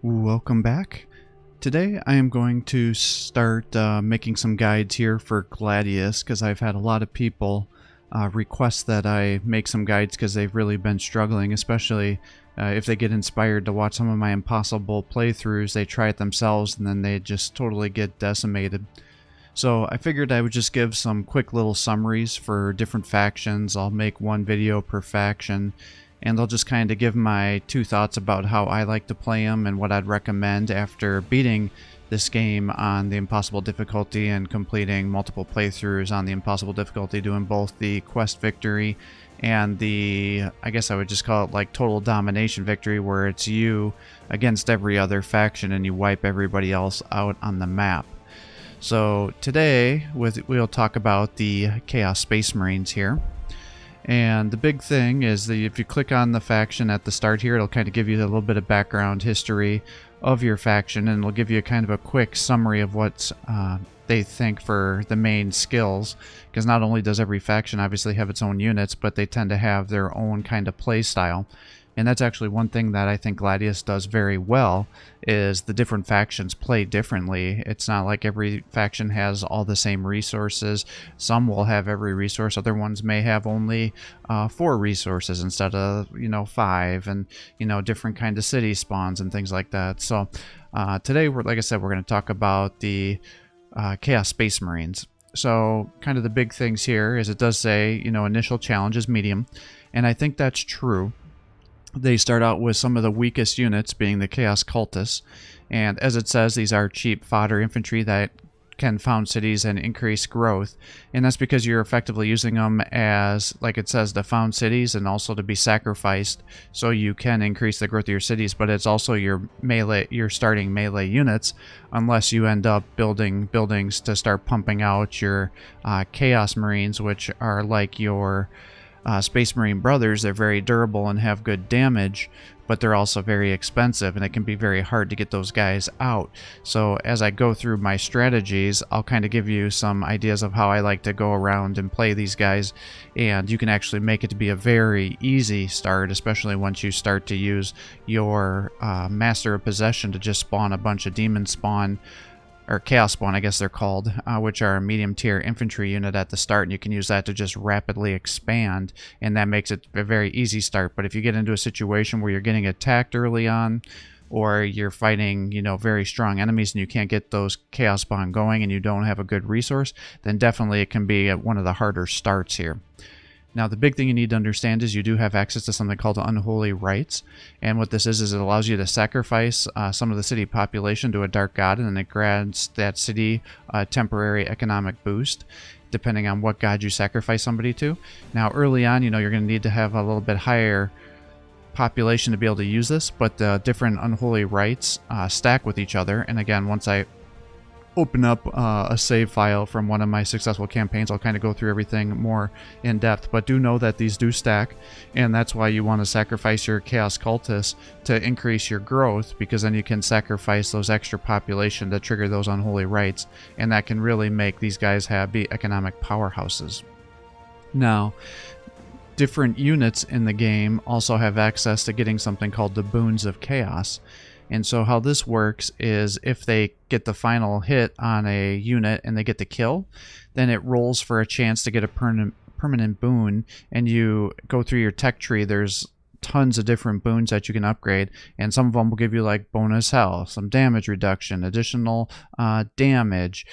Welcome back. Today I am going to start making some guides here for Gladius because I've had a lot of people request that I make some guides because they've really been struggling, especially if they get inspired to watch some of my impossible playthroughs. They try it themselves and then they just totally get decimated. So I figured I would just give some quick little summaries for different factions. I'll make one video per faction, and I'll just kind of give my two thoughts about how I like to play them and what I'd recommend after beating this game on the impossible difficulty and completing multiple playthroughs on the impossible difficulty, doing both the quest victory and the, I guess I would just call it like total domination victory, where it's you against every other faction and you wipe everybody else out on the map. So today we'll talk about the Chaos Space Marines here. And the big thing is that if you click on the faction at the start here, it'll kind of give you a little bit of background history of your faction, and it'll give you a kind of a quick summary of what they think for the main skills, because not only does every faction obviously have its own units, but they tend to have their own kind of play style. And that's actually one thing that I think Gladius does very well, is the different factions play differently. It's not like every faction has all the same resources. Some will have every resource. Other ones may have only 4 resources instead of, 5, and, different kind of city spawns and things like that. So today, like I said, we're going to talk about the Chaos Space Marines. So kind of the big things here is it does say, initial challenge is medium, and I think that's true. They start out with some of the weakest units, being the Chaos Cultists, and as it says, these are cheap fodder infantry that can found cities and increase growth, and that's because you're effectively using them as, like it says, to found cities and also to be sacrificed, so you can increase the growth of your cities, but it's also your starting melee units, unless you end up building buildings to start pumping out your Chaos Marines, which are like your Space Marine brothers. They're very durable and have good damage, but they're also very expensive, and it can be very hard to get those guys out. So as I go through my strategies, I'll kind of give you some ideas of how I like to go around and play these guys, and you can actually make it to be a very easy start, especially once you start to use your Master of Possession to just spawn a bunch of demon spawn, or Chaos Spawn, I guess they're called, which are a medium tier infantry unit at the start, and you can use that to just rapidly expand, and that makes it a very easy start. But if you get into a situation where you're getting attacked early on, or you're fighting, very strong enemies and you can't get those Chaos Spawn going and you don't have a good resource, then definitely it can be one of the harder starts here. Now, the big thing you need to understand is you do have access to something called Unholy Rites, and what this is it allows you to sacrifice some of the city population to a dark god, and then it grants that city a temporary economic boost, depending on what god you sacrifice somebody to. Now, early on, you're going to need to have a little bit higher population to be able to use this, but the different Unholy Rites stack with each other, and again, once I open up a save file from one of my successful campaigns, I'll kind of go through everything more in depth, but do know that these do stack, and that's why you want to sacrifice your Chaos Cultists to increase your growth, because then you can sacrifice those extra population to trigger those Unholy Rites, and that can really make these guys be economic powerhouses. Now, different units in the game also have access to getting something called the Boons of Chaos. And so how this works is if they get the final hit on a unit and they get the kill, then it rolls for a chance to get a permanent boon, and you go through your tech tree. There's tons of different boons that you can upgrade, and some of them will give you like bonus health, some damage reduction, additional damage.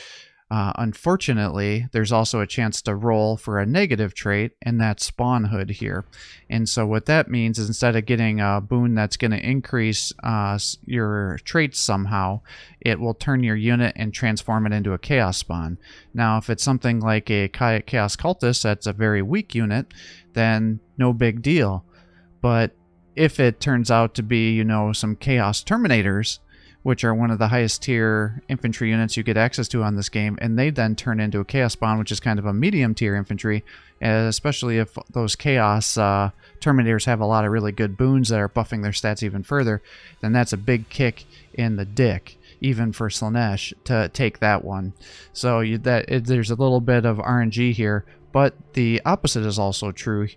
Unfortunately, there's also a chance to roll for a negative trait, and that's Spawnhood here. And so what that means is instead of getting a boon that's going to increase your traits somehow, it will turn your unit and transform it into a Chaos Spawn. Now, if it's something like a Chaos Cultist that's a very weak unit, then no big deal. But if it turns out to be, some Chaos Terminators, which are one of the highest tier infantry units you get access to on this game, and they then turn into a Chaos Spawn, which is kind of a medium tier infantry, especially if those Chaos Terminators have a lot of really good boons that are buffing their stats even further, then that's a big kick in the dick, even for Slaanesh, to take that one. So there's a little bit of RNG here, but the opposite is also true,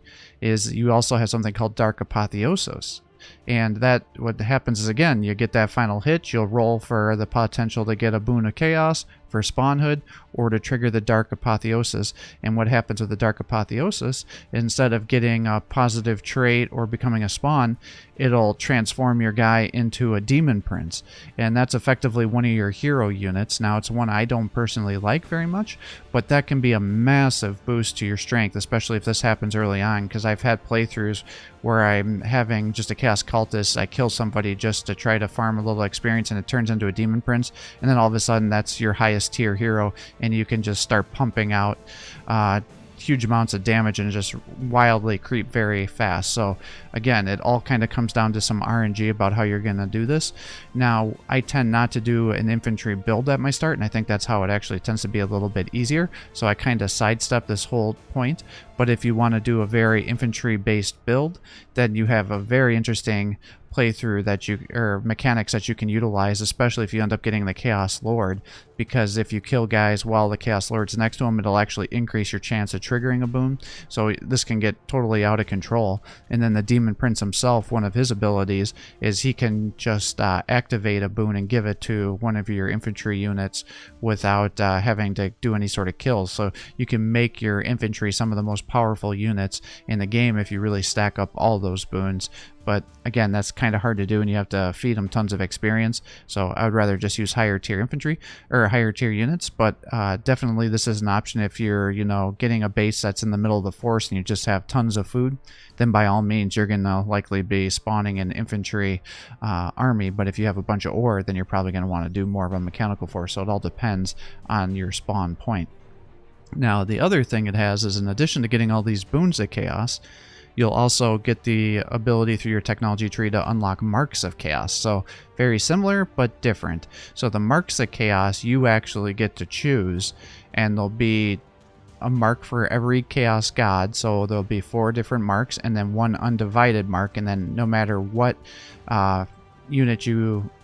is you also have something called Dark Apotheosis. And that, what happens is, again, you get that final hit, you'll roll for the potential to get a boon of chaos for spawnhood, or to trigger the Dark Apotheosis. And what happens with the Dark Apotheosis, instead of getting a positive trait or becoming a spawn, it'll transform your guy into a Demon Prince. And that's effectively one of your hero units. Now, it's one I don't personally like very much, but that can be a massive boost to your strength, especially if this happens early on, because I've had playthroughs where I'm having just a Chaos Cultist, I kill somebody just to try to farm a little experience, and it turns into a Demon Prince, and then all of a sudden that's your highest tier hero, and you can just start pumping out huge amounts of damage and just wildly creep very fast. So again, it all kind of comes down to some RNG about how you're going to do this. Now, I tend not to do an infantry build at my start, and I think that's how it actually tends to be a little bit easier. So I kind of sidestep this whole point. But if you want to do a very infantry based build, then you have a very interesting playthrough that you, or mechanics that you can utilize, especially if you end up getting the Chaos Lord, because if you kill guys while the Chaos Lord's next to them, it'll actually increase your chance of triggering a boon. So this can get totally out of control. And then the Demon Prince himself, one of his abilities is he can just activate a boon and give it to one of your infantry units without having to do any sort of kills. So you can make your infantry some of the most powerful units in the game if you really stack up all those boons. But again, that's kind of hard to do, and you have to feed them tons of experience. So I would rather just use higher tier infantry or higher tier units. But definitely this is an option if you're, you know, getting a base that's in the middle of the forest and you just have tons of food. Then by all means you're going to likely be spawning an infantry army. But if you have a bunch of ore, then you're probably going to want to do more of a mechanical force. So it all depends on your spawn point. Now, the other thing it has is, in addition to getting all these boons of chaos, you'll also get the ability through your technology tree to unlock marks of chaos. So very similar, but different. So the marks of chaos you actually get to choose, and there'll be a mark for every chaos god. So there'll be 4 different marks, and then 1 undivided mark. And then no matter what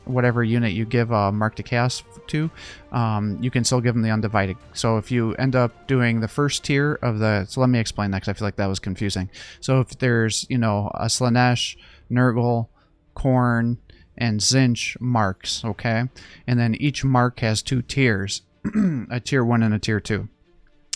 whatever unit you give a mark to chaos to, you can still give them the undivided. So if you end up doing the first tier of the, so let me explain that because I feel like that was confusing. So if there's, you know, a Slanesh, Nurgle, Khorne, and Tzeentch marks, okay, and then each mark has 2 tiers, a tier 1 and a tier 2.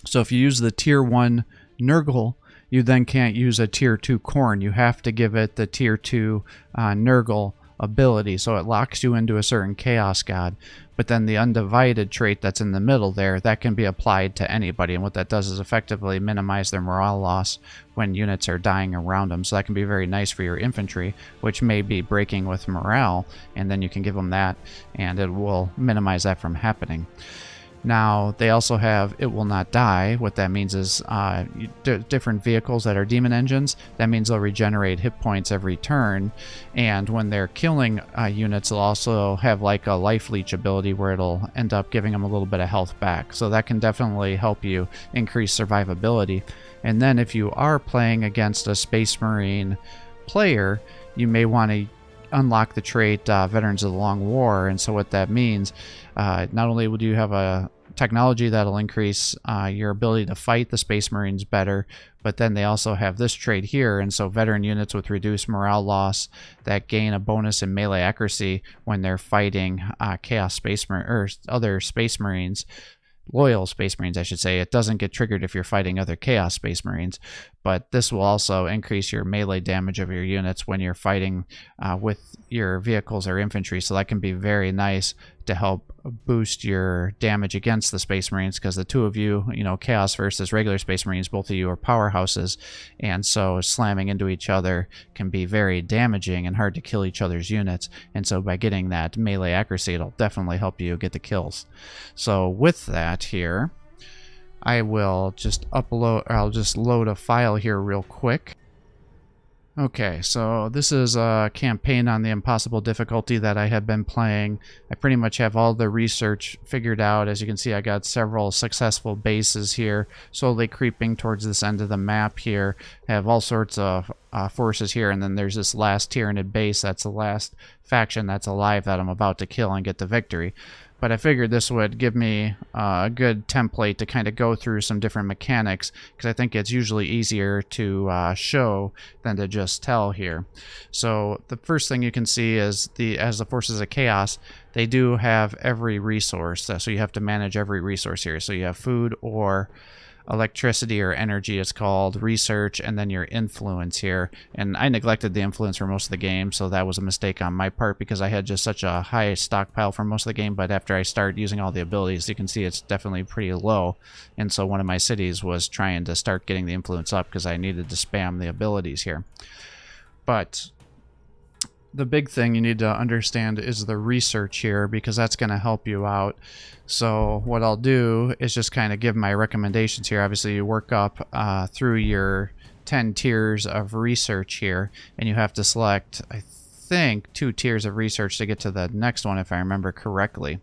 So if you use the tier 1 Nurgle, you then can't use a tier 2 Khorne. You have to give it the tier 2 Nurgle ability, so it locks you into a certain chaos god. But then the undivided trait that's in the middle there, that can be applied to anybody, and what that does is effectively minimize their morale loss when units are dying around them. So that can be very nice for your infantry, which may be breaking with morale, and then you can give them that and it will minimize that from happening. Now, they also have It Will Not Die. What that means is different vehicles that are demon engines. That means they'll regenerate hit points every turn. And when they're killing units, they'll also have like a life leech ability where it'll end up giving them a little bit of health back. So that can definitely help you increase survivability. And then if you are playing against a Space Marine player, you may want to unlock the trait Veterans of the Long War. And so what that means, not only would you have a technology that'll increase your ability to fight the Space Marines better, but then they also have this trait here. And so veteran units with reduced morale loss that gain a bonus in melee accuracy when they're fighting Chaos Space Marine or other Space Marines, loyal Space Marines, I should say. It doesn't get triggered if you're fighting other Chaos Space Marines, but this will also increase your melee damage of your units when you're fighting with your vehicles or infantry. So that can be very nice to help boost your damage against the Space Marines, because the two of you, you know, Chaos versus regular Space Marines, both of you are powerhouses, and so slamming into each other can be very damaging and hard to kill each other's units. And so by getting that melee accuracy, it'll definitely help you get the kills. So with that here, I will just I'll just load a file here real quick. Okay, so this is a campaign on the impossible difficulty that I have been playing. I pretty much have all the research figured out. As you can see, I got several successful bases here, slowly creeping towards this end of the map here. I have all sorts of forces here, and then there's this last Tyranid base. That's the last faction that's alive that I'm about to kill and get the victory. But I figured this would give me a good template to kind of go through some different mechanics, because I think it's usually easier to show than to just tell here. So the first thing you can see is as the Forces of Chaos, they do have every resource. So you have to manage every resource here. So you have food or electricity or energy, it's called, research, and then your influence here. And I neglected the influence for most of the game, so that was a mistake on my part because I had just such a high stockpile for most of the game. But after I started using all the abilities, you can see it's definitely pretty low. And so one of my cities was trying to start getting the influence up because I needed to spam the abilities here. But the big thing you need to understand is the research here, because that's going to help you out. So what I'll do is just kind of give my recommendations here. Obviously, you work up through your 10 tiers of research here, and you have to select, I think, 2 tiers of research to get to the next one, if I remember correctly.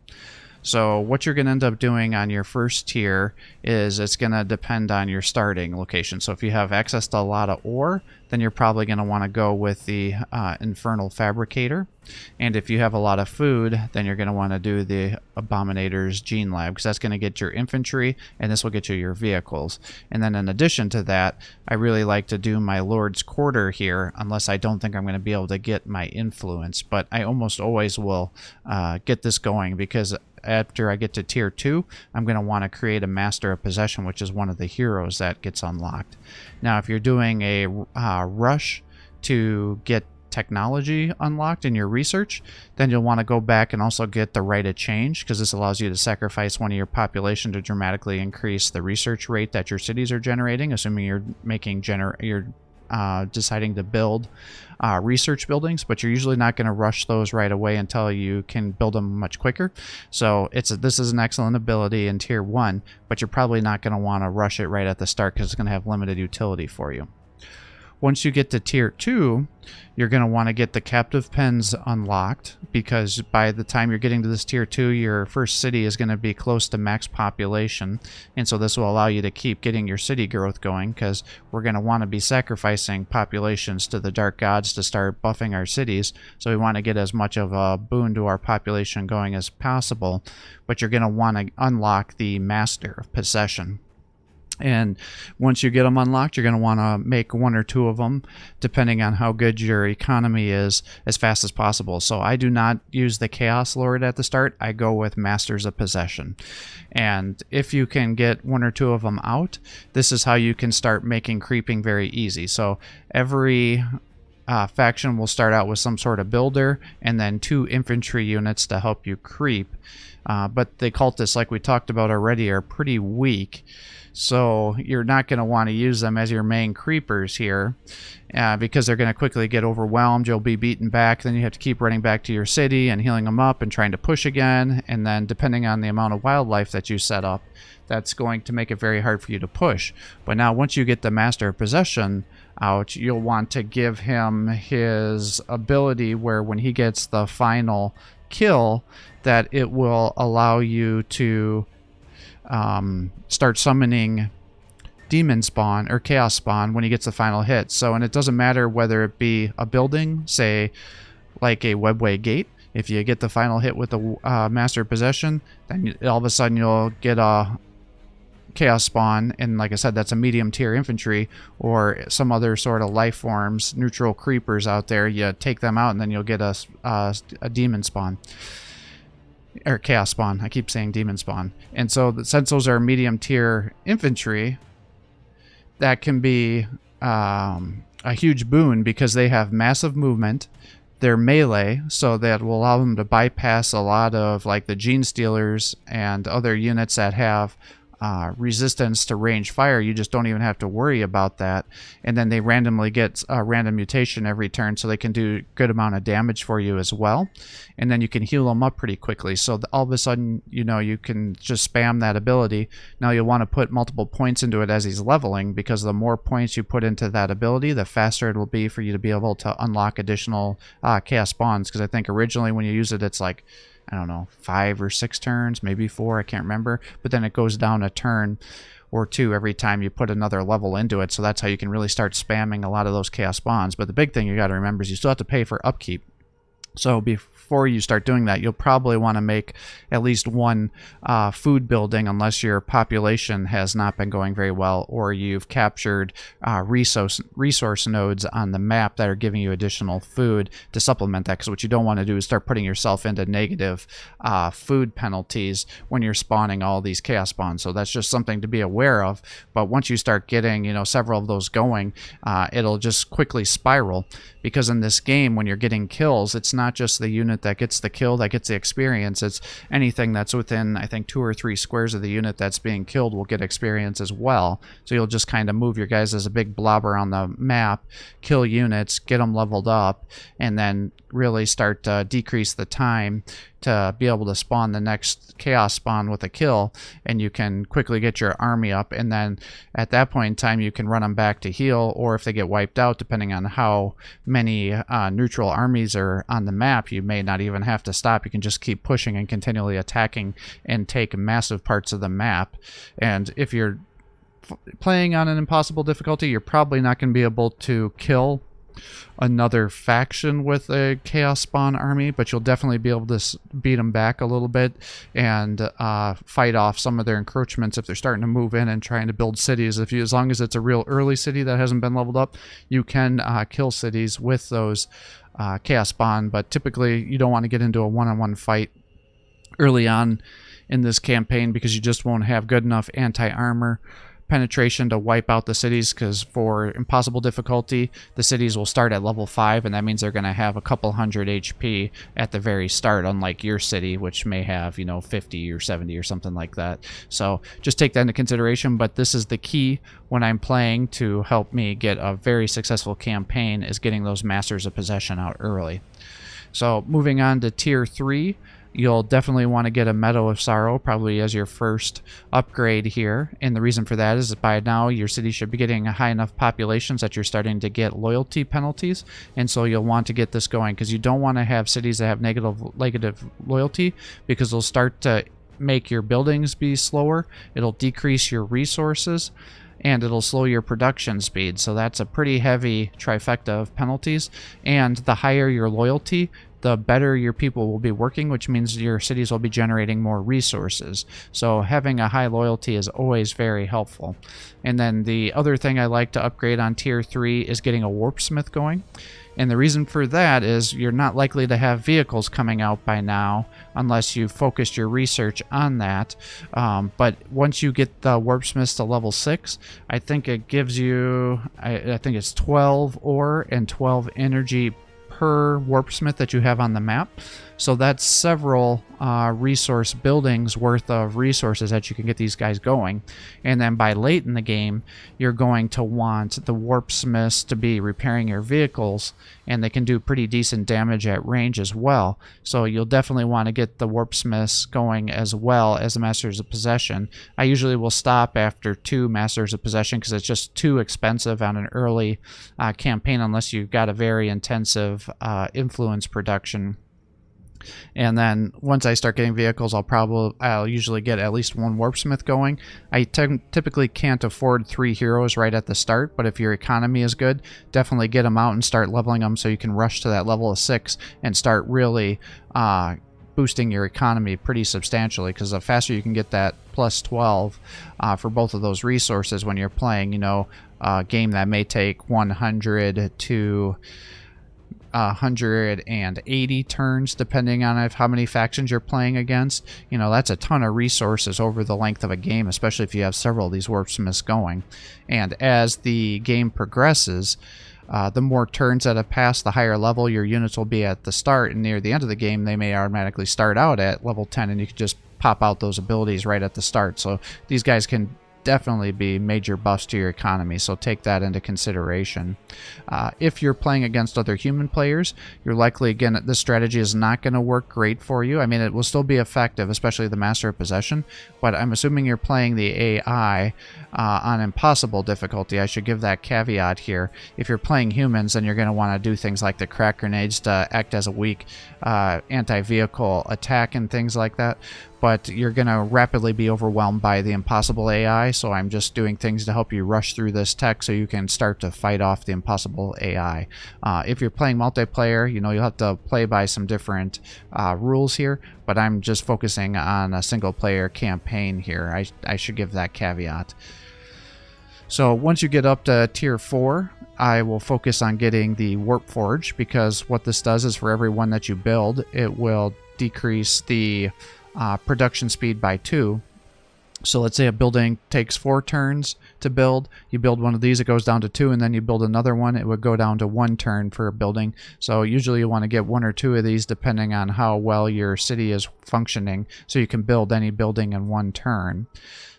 So what you're going to end up doing on your first tier is it's going to depend on your starting location. So if you have access to a lot of ore, then you're probably going to want to go with the Infernal Fabricator. And if you have a lot of food, then you're going to want to do the Abominator's Gene Lab, because that's going to get your infantry, and this will get you your vehicles. And then in addition to that, I really like to do my Lord's Quarter here, unless I don't think I'm going to be able to get my influence. But I almost always will get this going, because after I get to tier 2, I'm going to want to create a Master of Possession, which is one of the heroes that gets unlocked. Now, if you're doing a rush to get technology unlocked in your research, then you'll want to go back and also get the Rite of Change, because this allows you to sacrifice one of your population to dramatically increase the research rate that your cities are generating, assuming you're making deciding to build research buildings, but you're usually not going to rush those right away until you can build them much quicker. So this is an excellent ability in tier 1, but you're probably not going to want to rush it right at the start because it's going to have limited utility for you. Once you get to tier 2, you're going to want to get the captive pens unlocked, because by the time you're getting to this tier 2, your first city is going to be close to max population. And so this will allow you to keep getting your city growth going, because we're going to want to be sacrificing populations to the dark gods to start buffing our cities. So we want to get as much of a boon to our population going as possible. But you're going to want to unlock the Master of Possession. And once you get them unlocked, you're going to want to make 1 or 2 of them, depending on how good your economy is, as fast as possible. So I do not use the Chaos Lord at the start. I go with Masters of Possession. And if you can get 1 or 2 of them out, this is how you can start making creeping very easy. So every faction will start out with some sort of builder and then 2 infantry units to help you creep. But the cultists, like we talked about already, are pretty weak. So you're not going to want to use them as your main creepers here, because they're going to quickly get overwhelmed. You'll be beaten back. Then you have to keep running back to your city and healing them up and trying to push again. And then depending on the amount of wildlife that you set up, that's going to make it very hard for you to push. But now once you get the Master of Possession out, you'll want to give him his ability where when he gets the final kill, that it will allow you to start summoning demon spawn or chaos spawn when he gets the final hit. So, and it doesn't matter whether it be a building, say like a webway gate. If you get the final hit with the Master of Possession, then all of a sudden you'll get a chaos spawn, and like I said, that's a medium tier infantry or some other sort of life forms, neutral creepers out there. You take them out and then you'll get a demon spawn. Or chaos spawn. I keep saying demon spawn. And so since those are medium tier infantry, that can be a huge boon, because they have massive movement. They're melee, so that will allow them to bypass a lot of like the Gene Stealers and other units that have resistance to range fire. You just don't even have to worry about that. And then they randomly get a random mutation every turn, so they can do a good amount of damage for you as well. And then you can heal them up pretty quickly. So all of a sudden, you know, you can just spam that ability. Now you'll want to put multiple points into it as he's leveling, because the more points you put into that ability, the faster it will be for you to be able to unlock additional chaos spawns. Because I think originally when you use it, it's like, I don't know, 5 or 6 turns, maybe 4, I can't remember. But then it goes down a turn or 2 every time you put another level into it. So that's how you can really start spamming a lot of those chaos spawns. But the big thing you got to remember is you still have to pay for upkeep. So before you start doing that, you'll probably want to make at least one food building, unless your population has not been going very well, or you've captured resource nodes on the map that are giving you additional food to supplement that. Because what you don't want to do is start putting yourself into negative food penalties when you're spawning all these chaos spawns. So that's just something to be aware of. But once you start getting, you know, several of those going, it'll just quickly spiral. Because in this game, when you're getting kills, it's not just the unit that gets the kill that gets the experience. It's anything that's within, I think, 2 or 3 squares of the unit that's being killed will get experience as well. So you'll just kind of move your guys as a big blob around the map, kill units, get them leveled up, and then really start to decrease the time to be able to spawn the next chaos spawn with a kill, and you can quickly get your army up, and then at that point in time you can run them back to heal, or if they get wiped out, depending on how many neutral armies are on the map, you may not even have to stop. You can just keep pushing and continually attacking and take massive parts of the map. And if you're playing on an impossible difficulty, you're probably not going to be able to kill another faction with a chaos spawn army, but you'll definitely be able to beat them back a little bit and fight off some of their encroachments if they're starting to move in and trying to build cities. As long as it's a real early city that hasn't been leveled up, you can kill cities with those chaos spawn. But typically you don't want to get into a one-on-one fight early on in this campaign, because you just won't have good enough anti-armor penetration to wipe out the cities, because for impossible difficulty the cities will start at level 5, and that means they're going to have a couple hundred HP at the very start, unlike your city, which may have, you know, 50 or 70 or something like that. So just take that into consideration. But this is the key when I'm playing to help me get a very successful campaign, is getting those Masters of Possession out early. So moving on to tier 3, you'll definitely want to get a Meadow of Sorrow, probably as your first upgrade here. And the reason for that is that by now your city should be getting high enough populations that you're starting to get loyalty penalties. And so you'll want to get this going, because you don't want to have cities that have negative loyalty, because they'll start to make your buildings be slower. It'll decrease your resources, and it'll slow your production speed. So that's a pretty heavy trifecta of penalties. And the higher your loyalty, the better your people will be working, which means your cities will be generating more resources. So having a high loyalty is always very helpful. And then the other thing I like to upgrade on tier 3 is getting a warpsmith going. And the reason for that is you're not likely to have vehicles coming out by now unless you've focused your research on that. But once you get the warpsmiths to level 6, I think it gives you, I think it's 12 ore and 12 energy per warpsmith that you have on the map. So that's several resource buildings worth of resources that you can get these guys going. And then by late in the game, you're going to want the warpsmiths to be repairing your vehicles, and they can do pretty decent damage at range as well. So you'll definitely want to get the warpsmiths going as well as the Masters of Possession. I usually will stop after 2 Masters of Possession, because it's just too expensive on an early campaign unless you've got a very intensive influence production. And then once I start getting vehicles, I'll usually get at least 1 warpsmith going. I typically can't afford 3 heroes right at the start, but if your economy is good, definitely get them out and start leveling them so you can rush to that level of 6 and start really boosting your economy pretty substantially, because the faster you can get that plus 12 for both of those resources when you're playing, you know, a game that may take 100 to 180 turns, depending on how many factions you're playing against. You know, that's a ton of resources over the length of a game, especially if you have several of these warpsmiths going. And as the game progresses, the more turns that have passed, the higher level your units will be at the start, and near the end of the game they may automatically start out at level 10, and you can just pop out those abilities right at the start. So these guys can definitely be major buffs to your economy, so take that into consideration. If you're playing against other human players, you're likely, again, this strategy is not going to work great for you. I mean, it will still be effective, especially the Master of Possession, but I'm assuming you're playing the AI on impossible difficulty. I should give that caveat here. If you're playing humans, then you're going to want to do things like the crack grenades to act as a weak anti-vehicle attack and things like that. but you're going to rapidly be overwhelmed by the impossible AI, so I'm just doing things to help you rush through this tech so you can start to fight off the impossible AI. If you're playing multiplayer, you know, you'll have to play by some different rules here, but I'm just focusing on a single player campaign here. I should give that caveat. So once you get up to tier 4, I will focus on getting the Warp Forge, because what this does is for every one that you build, it will decrease the production speed by 2. So let's say a building takes 4 turns to build. You build one of these, it goes down to 2, and then you build another one, it would go down to 1 turn for a building. So usually you want to get 1 or 2 of these depending on how well your city is functioning, so you can build any building in 1 turn.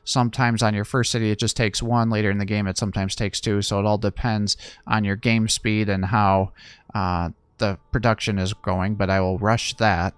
Sometimes on your first city it just takes 1, later in the game it sometimes takes 2, so it all depends on your game speed and how the production is going, but I will rush that.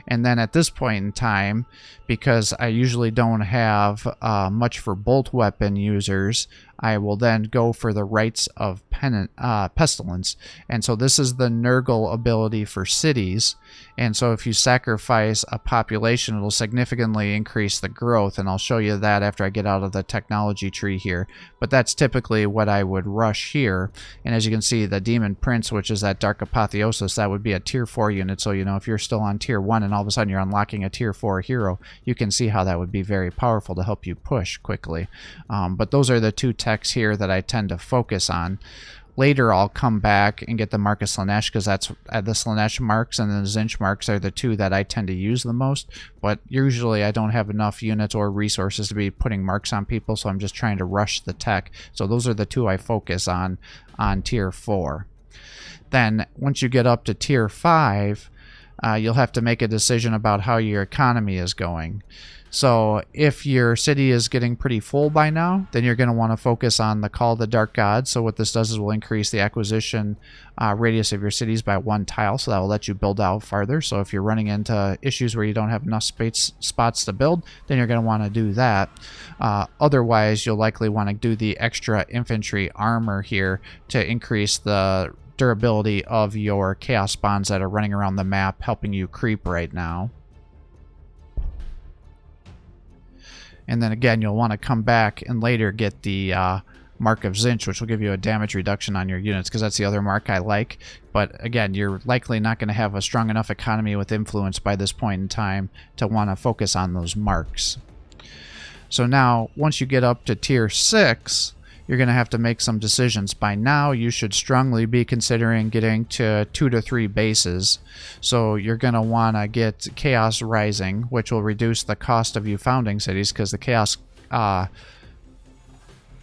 And then at this point in time, because I usually don't have much for bolt weapon users, I will then go for the Rites of Pestilence. And so this is the Nurgle ability for cities. And so if you sacrifice a population, it'll significantly increase the growth. And I'll show you that after I get out of the technology tree here. But that's typically what I would rush here. And as you can see, the Demon Prince, which is that Dark Apotheosis, that would be a tier 4 unit. So, you know, if you're still on tier 1 and all of a sudden you're unlocking a tier 4 hero, you can see how that would be very powerful to help you push quickly. But those are the 2 techs here that I tend to focus on. Later I'll come back and get the Mark of Slaanesh, because that's the Slaanesh marks and the Tzeentch marks are the 2 that I tend to use the most. But usually I don't have enough units or resources to be putting marks on people, so I'm just trying to rush the tech. So those are the 2 I focus on tier 4. Then once you get up to tier 5, you'll have to make a decision about how your economy is going. So if your city is getting pretty full by now, then you're going to want to focus on the Call of the Dark Gods. So what this does is will increase the acquisition radius of your cities by 1 tile, so that will let you build out farther. So if you're running into issues where you don't have enough spots to build, then you're going to want to do that. Otherwise, you'll likely want to do the extra infantry armor here to increase the durability of your chaos spawns that are running around the map, helping you creep right now. And then again, you'll want to come back and later get the Mark of Tzeentch, which will give you a damage reduction on your units, because that's the other mark I like. But again, you're likely not going to have a strong enough economy with influence by this point in time to want to focus on those marks. So now, once you get up to tier 6, you're going to have to make some decisions. By now, you should strongly be considering getting to 2 to 3 bases. So you're going to want to get Chaos Rising, which will reduce the cost of you founding cities, because the Chaos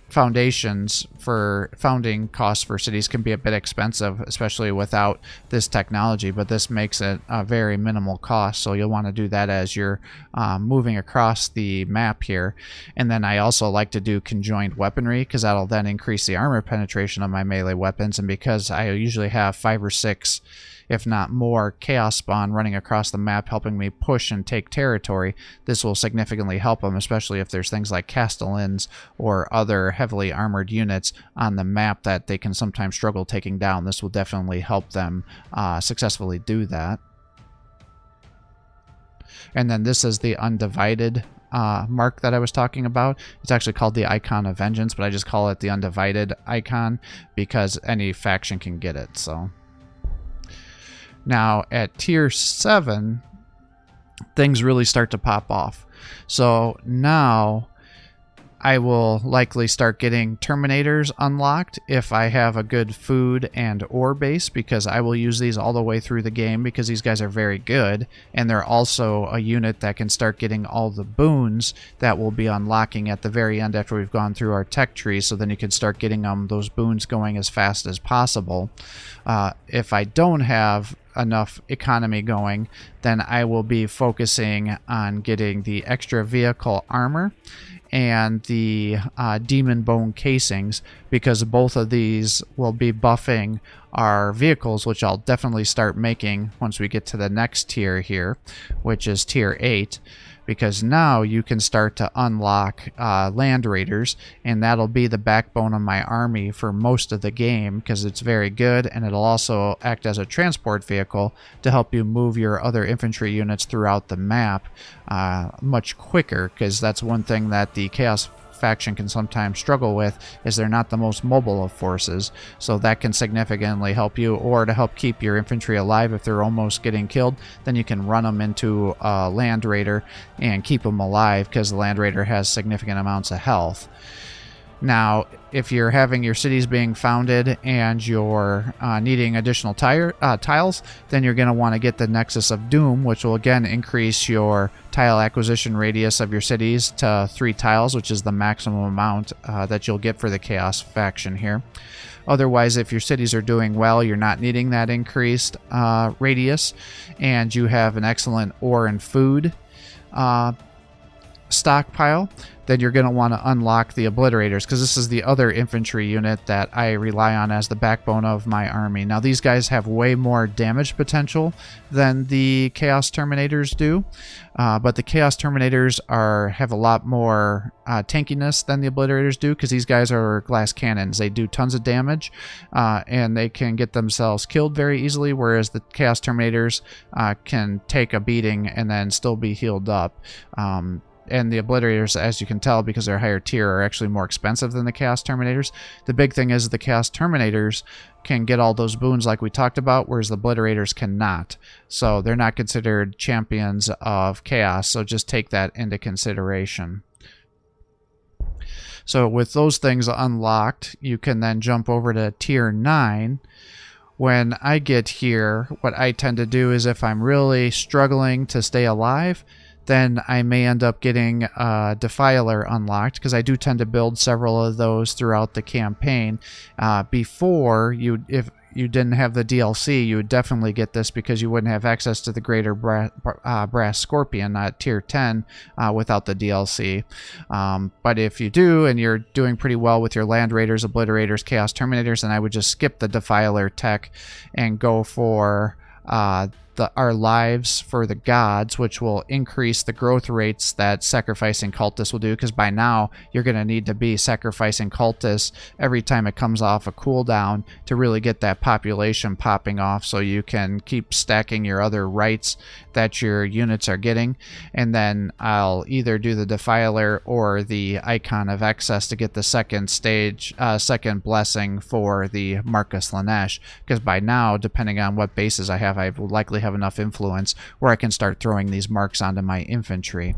foundations for founding costs for cities can be a bit expensive, especially without this technology, but this makes it a very minimal cost, so you'll want to do that as you're moving across the map here. And then I also like to do conjoined weaponry, because that'll then increase the armor penetration of my melee weapons, and because I usually have 5 or 6 if not more chaos spawn running across the map helping me push and take territory, this will significantly help them, especially if there's things like castellans or other heavily armored units on the map that they can sometimes struggle taking down. This will definitely help them successfully do that. And then this is the undivided mark that I was talking about. It's actually called the Icon of Vengeance, but I just call it the undivided icon because any faction can get it. So now at tier 7, things really start to pop off. So now I will likely start getting Terminators unlocked if I have a good food and ore base, because I will use these all the way through the game because these guys are very good, and they're also a unit that can start getting all the boons that we'll be unlocking at the very end after we've gone through our tech tree, so then you can start getting those boons going as fast as possible. If I don't have enough economy going, then I will be focusing on getting the extra vehicle armor and the demon bone casings, because both of these will be buffing our vehicles, which I'll definitely start making once we get to the next tier here, which is tier 8. because now you can start to unlock land raiders, and that'll be the backbone of my army for most of the game because it's very good, and it'll also act as a transport vehicle to help you move your other infantry units throughout the map much quicker, because that's one thing that the Chaos faction can sometimes struggle with, is they're not the most mobile of forces, so that can significantly help you. Or to help keep your infantry alive if they're almost getting killed, then you can run them into a land raider and keep them alive because the land raider has significant amounts of health. Now, if you're having your cities being founded and you're needing additional tiles, then you're going to want to get the Nexus of Doom, which will again increase your tile acquisition radius of your cities to 3 tiles, which is the maximum amount that you'll get for the Chaos faction here. Otherwise, if your cities are doing well, you're not needing that increased radius, and you have an excellent ore and food stockpile, then you're going to want to unlock the Obliterators, because this is the other infantry unit that I rely on as the backbone of my army. Now, these guys have way more damage potential than the Chaos Terminators do, but the Chaos Terminators have a lot more tankiness than the Obliterators do, because these guys are glass cannons. They do tons of damage, and they can get themselves killed very easily, whereas the Chaos Terminators can take a beating and then still be healed up. And the Obliterators, as you can tell, because they're higher tier, are actually more expensive than the Chaos Terminators. The big thing is the Chaos Terminators can get all those boons like we talked about, whereas the Obliterators cannot. So they're not considered champions of Chaos, so just take that into consideration. So with those things unlocked, you can then jump over to Tier 9. When I get here, what I tend to do is, if I'm really struggling to stay alive, then I may end up getting Defiler unlocked, because I do tend to build several of those throughout the campaign. Before, if you didn't have the DLC, you would definitely get this, because you wouldn't have access to the Greater Brass Scorpion at Tier 10 without the DLC. But if you do, and you're doing pretty well with your Land Raiders, Obliterators, Chaos Terminators, then I would just skip the Defiler tech and go for our lives for the gods, which will increase the growth rates that sacrificing cultists will do, because by now you're going to need to be sacrificing cultists every time it comes off a cooldown to really get that population popping off, so you can keep stacking your other rights that your units are getting. And then I'll either do the Defiler or the Icon of Excess to get the second stage, second blessing for the Marcus Lanesh, because by now, depending on what bases I will likely have enough influence where I can start throwing these marks onto my infantry.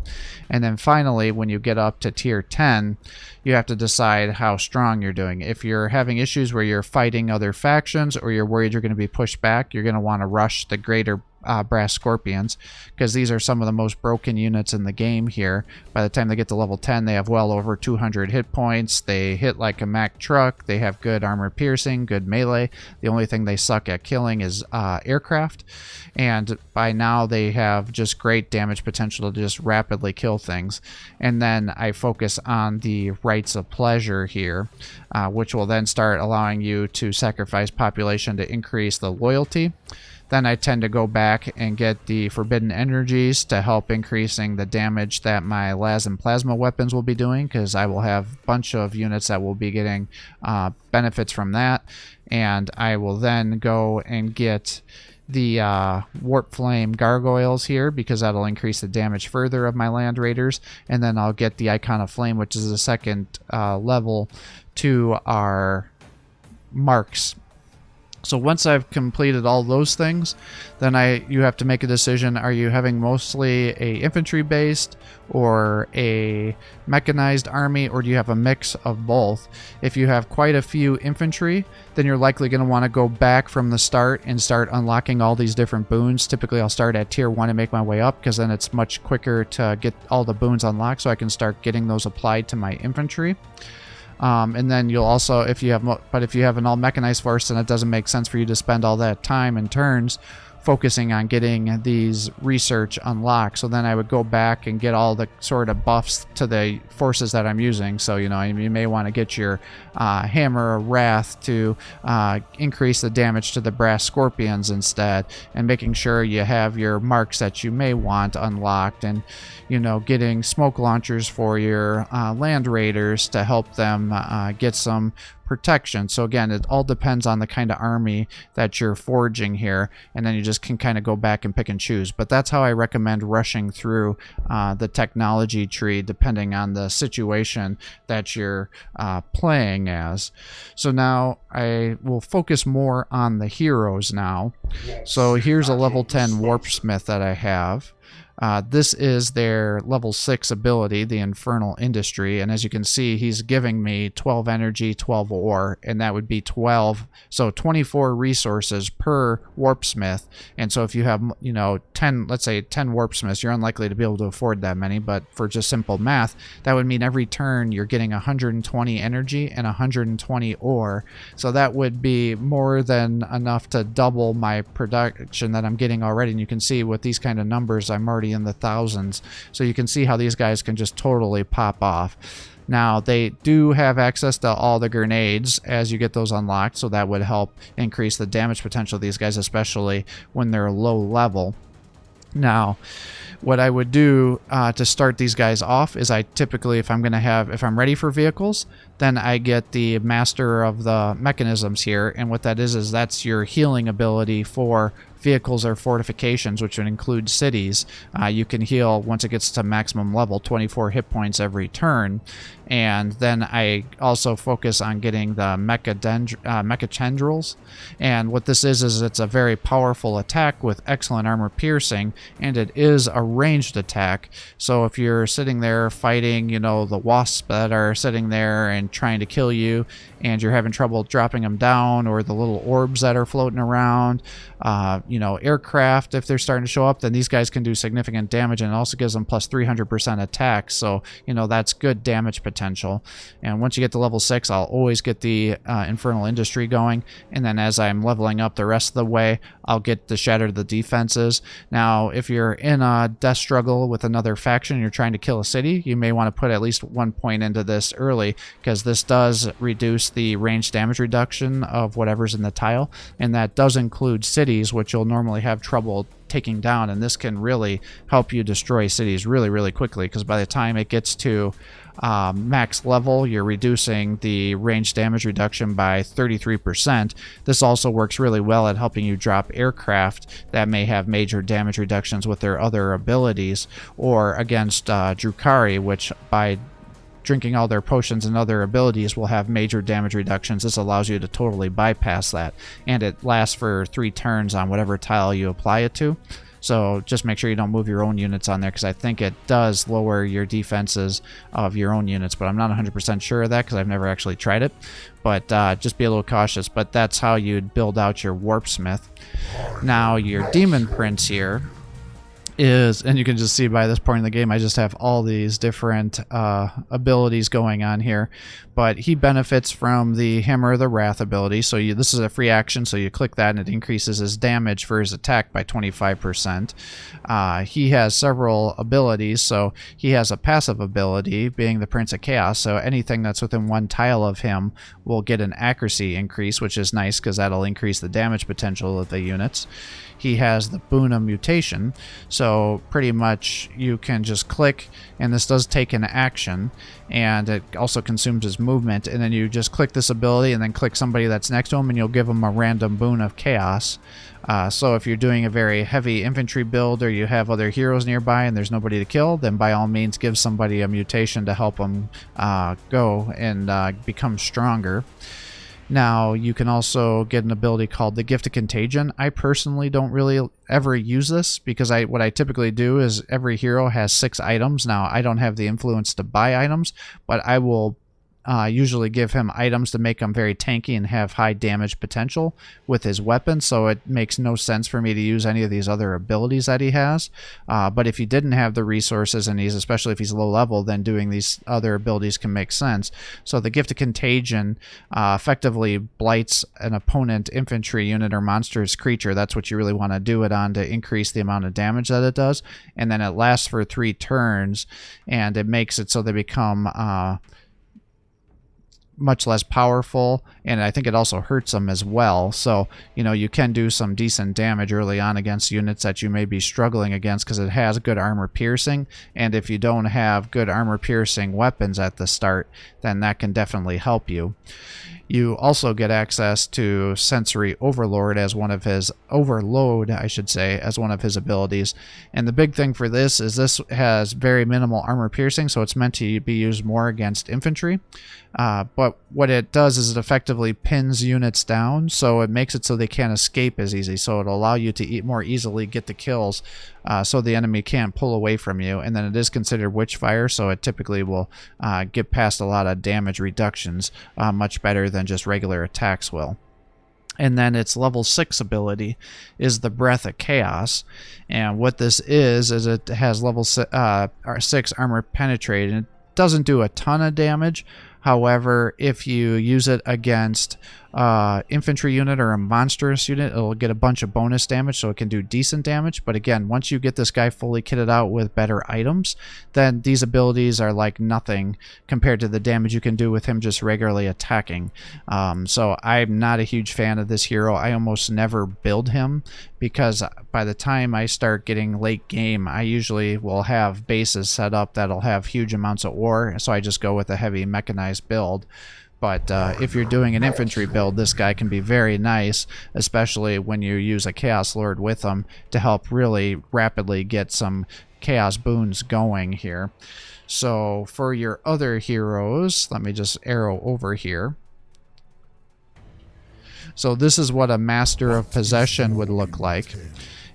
And then finally, when you get up to Tier 10, you have to decide how strong you're doing. If you're having issues where you're fighting other factions, or you're worried you're going to be pushed back, you're going to want to rush the Greater Brass Scorpions, because these are some of the most broken units in the game here. By the time they get to level 10, they have well over 200 hit points. They hit like a Mack truck. They have good armor piercing, good melee. The only thing they suck at killing is aircraft. And by now they have just great damage potential to just rapidly kill things. And then I focus on the Rites of Pleasure here, which will then start allowing you to sacrifice population to increase the loyalty. Then I tend to go back and get the Forbidden Energies to help increasing the damage that my las and plasma weapons will be doing, because I will have a bunch of units that will be getting benefits from that. And I will then go and get the Warp Flame Gargoyles here, because that'll increase the damage further of my Land Raiders. And then I'll get the Icon of Flame, which is the second level to our marks. So once I've completed all those things, then you have to make a decision. Are you having mostly a infantry based or a mechanized army, or do you have a mix of both? If you have quite a few infantry, then you're likely going to want to go back from the start and start unlocking all these different boons. Typically I'll start at Tier 1 and make my way up, because then it's much quicker to get all the boons unlocked, so I can start getting those applied to my infantry. And then you'll also, if you have an all mechanized force, then it doesn't make sense for you to spend all that time and turns focusing on getting these research unlocked. So then I would go back and get all the sort of buffs to the forces that I'm using. So, you know, you may want to get your Hammer of Wrath to increase the damage to the brass scorpions instead, and making sure you have your marks that you may want unlocked, and, you know, getting smoke launchers for your land raiders to help them get some protection. So again, it all depends on the kind of army that you're forging here, and then you just can kind of go back and pick and choose. But that's how I recommend rushing through the technology tree, depending on the situation that you're playing as. So now I will focus more on the heroes now. So here's a level 10 Warpsmith that I have. This is their level 6 ability, the Infernal Industry, and as you can see, he's giving me 12 energy, 12 ore, and that would be 12, so 24 resources per Warpsmith. And so if you have, you know, 10, let's say 10 Warpsmiths, you're unlikely to be able to afford that many, but for just simple math, that would mean every turn you're getting 120 energy and 120 ore. So that would be more than enough to double my production that I'm getting already. And you can see with these kind of numbers, I'm already in the thousands. So you can see how these guys can just totally pop off. Now, they do have access to all the grenades as you get those unlocked, so that would help increase the damage potential of these guys, especially when they're low level. Now, what I would do to start these guys off is I typically, if I'm ready for vehicles, then I get the Master of the Mechanisms here, and what that is that's your healing ability for vehicles or fortifications, which would include cities. You can heal, once it gets to maximum level, 24 hit points every turn. And then I also focus on getting the Mechachendrils. And what this is it's a very powerful attack with excellent armor piercing, and it is a ranged attack. So if you're sitting there fighting, you know, the wasps that are sitting there and trying to kill you, and you're having trouble dropping them down, or the little orbs that are floating around, you know, aircraft, if they're starting to show up, then these guys can do significant damage, and it also gives them plus 300% attack. So, you know, that's good damage potential. And once you get to level 6, I'll always get the Infernal Industry going, and then as I'm leveling up the rest of the way, I'll get the Shatter the Defenses. Now, if you're in a death struggle with another faction and you're trying to kill a city, you may want to put at least 1 point into this early, because this does reduce the range damage reduction of whatever's in the tile, and that does include cities, which you'll normally have trouble taking down, and this can really help you destroy cities really, really quickly, because by the time it gets to max level, you're reducing the range damage reduction by 33%. This also works really well at helping you drop aircraft that may have major damage reductions with their other abilities, or against Drukhari, which by drinking all their potions and other abilities will have major damage reductions. This allows you to totally bypass that, and it lasts for 3 turns on whatever tile you apply it to. So just make sure you don't move your own units on there, because I think it does lower your defenses of your own units, but I'm not 100% sure of that because I've never actually tried it. But just be a little cautious. But that's how you'd build out your Warpsmith. Now your Demon Prince here is, and you can just see by this point in the game, I just have all these different abilities going on here, but he benefits from the Hammer of the Wrath ability. So this is a free action, so you click that and it increases his damage for his attack by 25%. He has several abilities, so he has a passive ability, being the Prince of Chaos, so anything that's within 1 tile of him will get an accuracy increase, which is nice because that'll increase the damage potential of the units. He has the Boon of Mutation, so pretty much you can just click, and this does take an action, and it also consumes his movement, and then you just click this ability and then click somebody that's next to him, and you'll give him a random Boon of Chaos. So if you're doing a very heavy infantry build, or you have other heroes nearby and there's nobody to kill, then by all means give somebody a mutation to help them go and become stronger. Now, you can also get an ability called the Gift of Contagion. I personally don't really ever use this, because what I typically do is every hero has 6 items. Now, I don't have the influence to buy items, but I will usually give him items to make him very tanky and have high damage potential with his weapon, so it makes no sense for me to use any of these other abilities that he has. But if he didn't have the resources, and especially if he's low level, then doing these other abilities can make sense. So the Gift of Contagion effectively blights an opponent infantry unit or monstrous creature. That's what you really want to do it on, to increase the amount of damage that it does. And then it lasts for 3 turns, and it makes it so they become much less powerful, and I think it also hurts them as well. So, you know, you can do some decent damage early on against units that you may be struggling against, because it has good armor piercing, and if you don't have good armor piercing weapons at the start, then that can definitely help you. You also get access to Sensory Overload as one of his as one of his abilities. And the big thing for this is this has very minimal armor piercing, so it's meant to be used more against infantry. But what it does is it effectively pins units down, so it makes it so they can't escape as easy. So it'll allow you to more easily get the kills, so the enemy can't pull away from you. And then it is considered Witchfire, so it typically will get past a lot of damage reductions much better than just regular attacks will. And then its level 6 ability is the Breath of Chaos. And what this is it has level 6 armor penetrate, and it doesn't do a ton of damage. However, if you use it against infantry unit or a monstrous unit, it'll get a bunch of bonus damage, so it can do decent damage. But again, once you get this guy fully kitted out with better items, then these abilities are like nothing compared to the damage you can do with him just regularly attacking. So I'm not a huge fan of this hero. I almost never build him, because by the time I start getting late game, I usually will have bases set up that'll have huge amounts of ore, so I just go with a heavy mechanized build. But if you're doing an infantry build, this guy can be very nice, especially when you use a Chaos Lord with him to help really rapidly get some Chaos boons going here. So for your other heroes, let me just arrow over here. So this is what a Master of Possession would look like.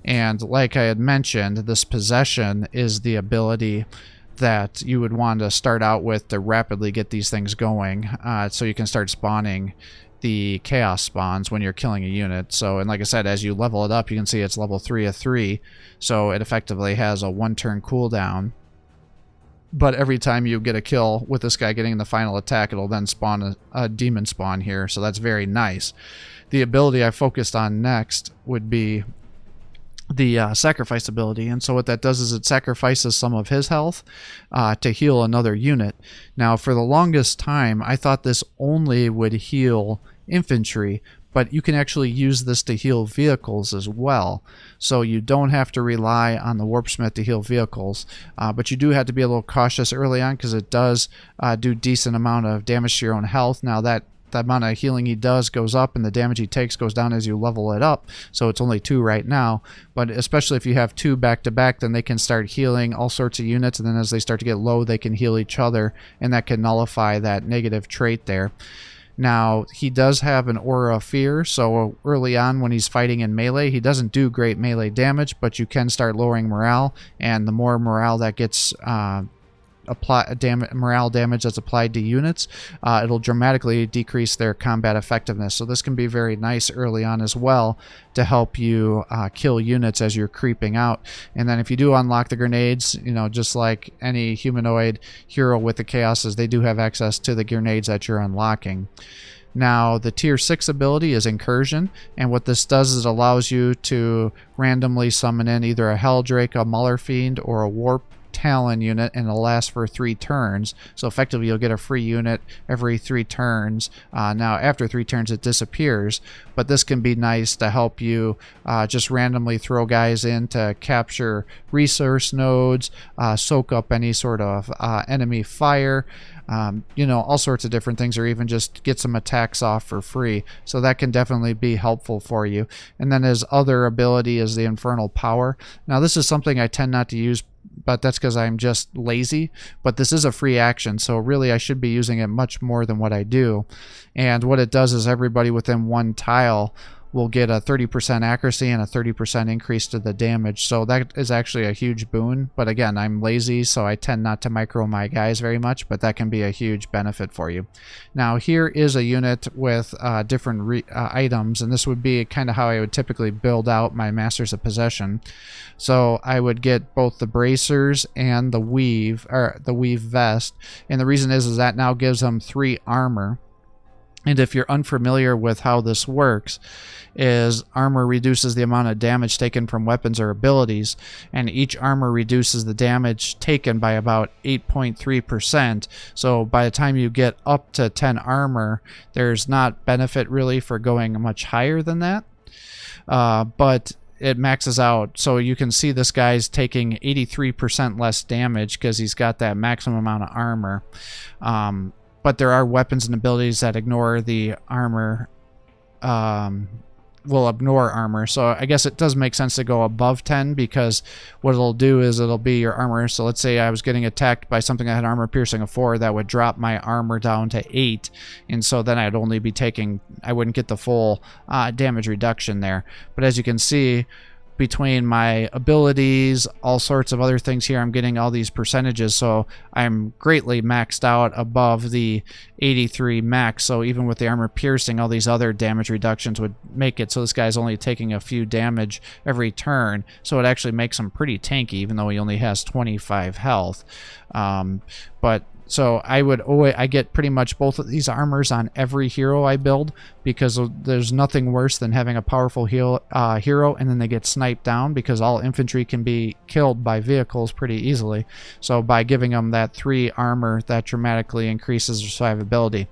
And like I had mentioned, this Possession is the ability that you would want to start out with to rapidly get these things going, so you can start spawning the chaos spawns when you're killing a unit. So, and like I said, as you level it up, you can see it's level 3 of 3, so it effectively has a 1-turn cooldown. But every time you get a kill with this guy getting the final attack, it'll then spawn a demon spawn here, so that's very nice. The ability I focused on next would be the Sacrifice ability, and so what that does is it sacrifices some of his health to heal another unit. Now, for the longest time, I thought this only would heal infantry, but you can actually use this to heal vehicles as well. So you don't have to rely on the Warpsmith to heal vehicles, but you do have to be a little cautious early on, because it does do decent amount of damage to your own health. Now the amount of healing he does goes up, and the damage he takes goes down as you level it up, so it's only 2 right now. But especially if you have 2 back to back, then they can start healing all sorts of units, and then as they start to get low, they can heal each other, and that can nullify that negative trait there. Now, he does have an Aura of Fear, so early on when he's fighting in melee, he doesn't do great melee damage, but you can start lowering morale, and the more morale that gets morale damage that's applied to units, it'll dramatically decrease their combat effectiveness. So this can be very nice early on as well to help you kill units as you're creeping out. And then if you do unlock the grenades, you know, just like any humanoid hero with the chaoses, they do have access to the grenades that you're unlocking. Now, the tier 6 ability is Incursion, and what this does is it allows you to randomly summon in either a Helldrake, a Muller Fiend, or a Warp Talon unit, and it'll last for 3 turns. So effectively you'll get a free unit every 3 turns. Now after 3 turns it disappears, but this can be nice to help you just randomly throw guys in to capture resource nodes, soak up any sort of enemy fire, you know, all sorts of different things, or even just get some attacks off for free. So that can definitely be helpful for you. And then his other ability is the Infernal Power. Now this is something I tend not to use, but that's because I'm just lazy. But this is a free action, so really I should be using it much more than what I do. And what it does is everybody within 1 tile will get a 30% accuracy and a 30% increase to the damage. So that is actually a huge boon. But again, I'm lazy, so I tend not to micro my guys very much, but that can be a huge benefit for you. Now here is a unit with different items, and this would be kind of how I would typically build out my Masters of Possession. So I would get both the bracers and the weave, or the weave vest, and the reason is that now gives them 3 armor. And if you're unfamiliar with how this works, is armor reduces the amount of damage taken from weapons or abilities, and each armor reduces the damage taken by about 8.3%. So by the time you get up to 10 armor, there's not benefit really for going much higher than that. But it maxes out, so you can see this guy's taking 83% less damage because he's got that maximum amount of armor. But there are weapons and abilities that ignore the armor, will ignore armor. So I guess it does make sense to go above 10, because what it'll do is it'll be your armor. So let's say I was getting attacked by something that had armor piercing of 4, that would drop my armor down to 8. And so then I'd only be taking, I wouldn't get the full damage reduction there. But as you can see, between my abilities, all sorts of other things here, I'm getting all these percentages, so I'm greatly maxed out above the 83 max. So even with the armor piercing, all these other damage reductions would make it so this guy's only taking a few damage every turn, so it actually makes him pretty tanky even though he only has 25 health. So I get pretty much both of these armors on every hero I build, because there's nothing worse than having a powerful hero and then they get sniped down, because all infantry can be killed by vehicles pretty easily. So by giving them that 3 armor, that dramatically increases their survivability.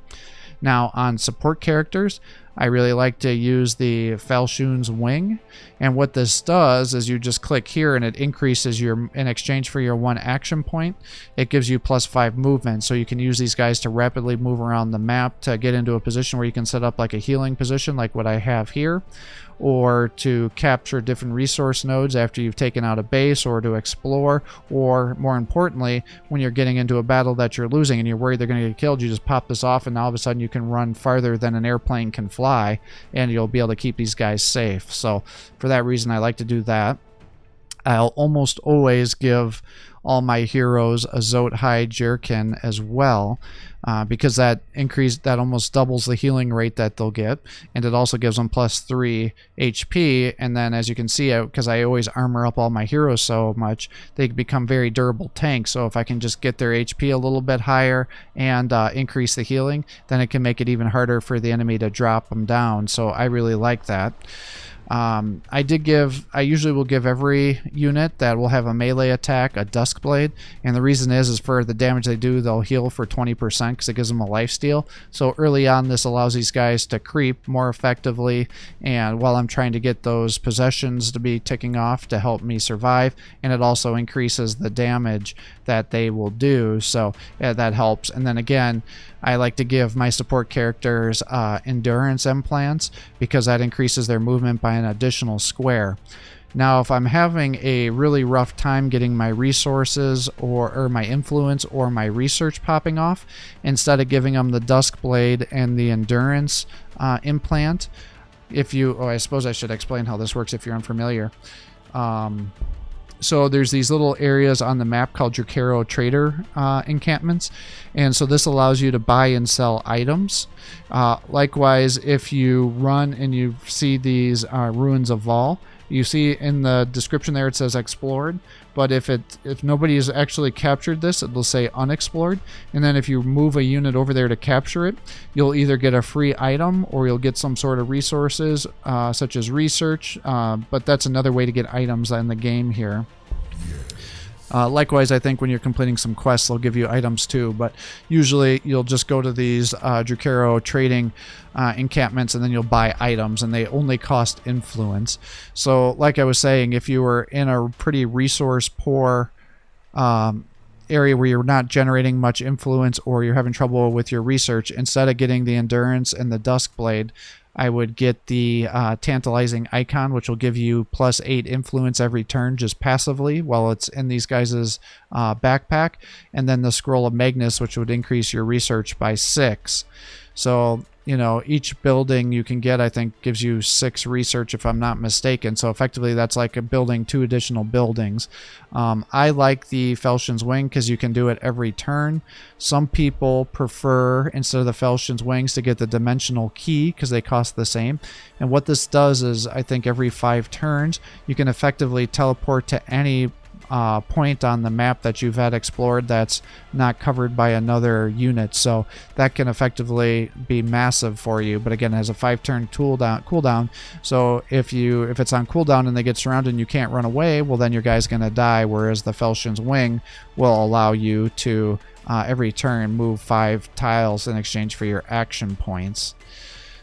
Now on support characters, I really like to use the Falchions Wing, and what this does is you just click here and it increases your, in exchange for your 1 action point, it gives you +5 movement, so you can use these guys to rapidly move around the map to get into a position where you can set up like a healing position like what I have here, or to capture different resource nodes after you've taken out a base, or to explore, or more importantly, when you're getting into a battle that you're losing and you're worried they're going to get killed, you just pop this off and all of a sudden you can run farther than an airplane can fly, and you'll be able to keep these guys safe. So for that reason, I like to do that. I'll almost always give all my heroes a Zote Hide Jerkin as well, because that almost doubles the healing rate that they'll get, and it also gives them +3 HP. And then as you can see, because I always armor up all my heroes so much, they become very durable tanks. So if I can just get their HP a little bit higher and increase the healing, then it can make it even harder for the enemy to drop them down. So I really like that. I usually will give every unit that will have a melee attack a Duskblade, and the reason is for the damage they do, they'll heal for 20% because it gives them a lifesteal. So early on, this allows these guys to creep more effectively, and while I'm trying to get those possessions to be ticking off to help me survive, and it also increases the damage that they will do, so yeah, that helps. And then again, I like to give my support characters endurance implants, because that increases their movement by an additional square. Now if I'm having a really rough time getting my resources or my influence or my research popping off, instead of giving them the Duskblade and the endurance implant, I suppose I should explain how this works if you're unfamiliar. So there's these little areas on the map called Dracaro Trader encampments, and so this allows you to buy and sell items. Likewise, if you run and you see these Ruins of Vol, you see in the description there it says explored, but if nobody has actually captured this, it will say unexplored. And then if you move a unit over there to capture it, you'll either get a free item or you'll get some sort of resources, such as research, but that's another way to get items in the game here. Likewise, I think when you're completing some quests, they'll give you items too, but usually you'll just go to these Dracaro trading encampments and then you'll buy items, and they only cost influence. So like I was saying, if you were in a pretty resource poor area where you're not generating much influence, or you're having trouble with your research, instead of getting the endurance and the Duskblade, I would get the Tantalizing Icon, which will give you +8 influence every turn just passively while it's in these guys' backpack, and then the Scroll of Magnus, which would increase your research by 6. So you know, each building you can get, I think, gives you 6 research if I'm not mistaken. So effectively that's like a building 2 additional buildings. I like the Falchions Wing because you can do it every turn. Some people prefer, instead of the Falchions Wings, to get the Dimensional Key because they cost the same. And what this does is, I think every 5 turns you can effectively teleport to any point on the map that you've had explored that's not covered by another unit, so that can effectively be massive for you. But again, it has a 5-turn cooldown, so if it's on cooldown and they get surrounded and you can't run away, well then your guy's gonna die, whereas the Falchions Wing will allow you to every turn move 5 tiles in exchange for your action points.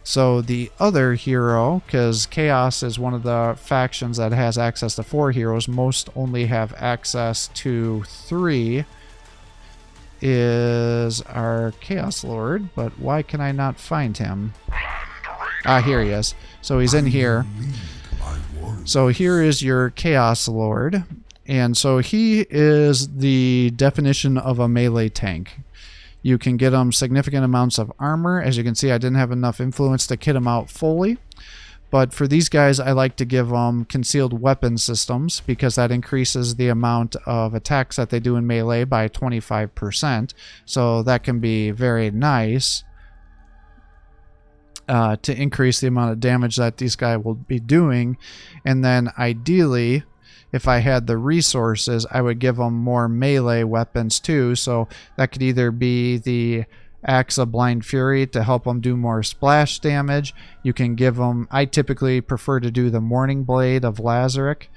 So the other hero, because Chaos is one of the factions that has access to 4 heroes, most only have access to 3, is our Chaos Lord. But why can I not find him? Ah, here he is. So he's in here. So here is your Chaos Lord. And so he is the definition of a melee tank. You can get them significant amounts of armor. As you can see, I didn't have enough influence to kit them out fully. But for these guys, I like to give them concealed weapon systems because that increases the amount of attacks that they do in melee by 25%. So that can be very nice to increase the amount of damage that these guys will be doing. And then ideally, if I had the resources, I would give them more melee weapons too. So that could either be the Axe of Blind Fury to help them do more splash damage. You can give them, I typically prefer to do the Morning Blade of Lazaric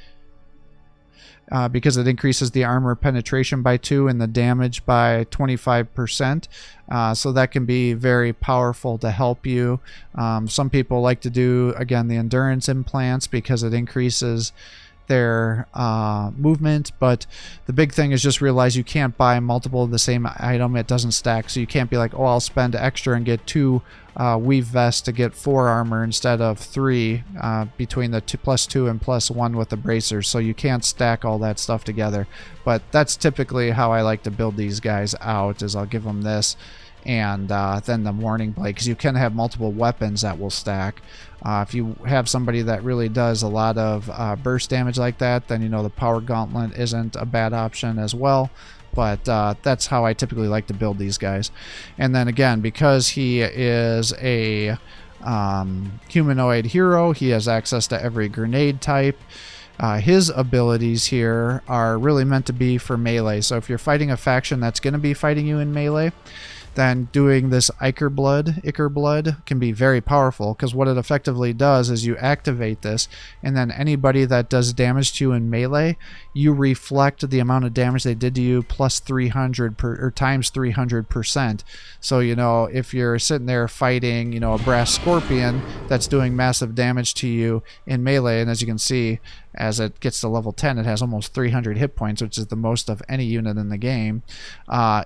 because it increases the armor penetration by 2 and the damage by 25%. So that can be very powerful to help you. Some people like to do, again, the Endurance Implants because it increases their movement, but the big thing is just realize you can't buy multiple of the same item. It doesn't stack, so you can't be like, oh, I'll spend extra and get 2 weave vests to get 4 armor instead of 3 between the +2 and +1 with the bracers, so you can't stack all that stuff together. But that's typically how I like to build these guys out, is I'll give them this and then the Morning Blade, because you can have multiple weapons that will stack. If you have somebody that really does a lot of burst damage like that, then you know the Power Gauntlet isn't a bad option as well. But that's how I typically like to build these guys. And then again, because he is a humanoid hero, he has access to every grenade type. His abilities here are really meant to be for melee. So if you're fighting a faction that's going to be fighting you in melee, then doing this Ichor Blood can be very powerful, because what it effectively does is you activate this, and then anybody that does damage to you in melee, you reflect the amount of damage they did to you plus 300 or times 300%. So, you know, if you're sitting there fighting, you know, a Brass Scorpion that's doing massive damage to you in melee, and as you can see, as it gets to level 10, it has almost 300 hit points, which is the most of any unit in the game.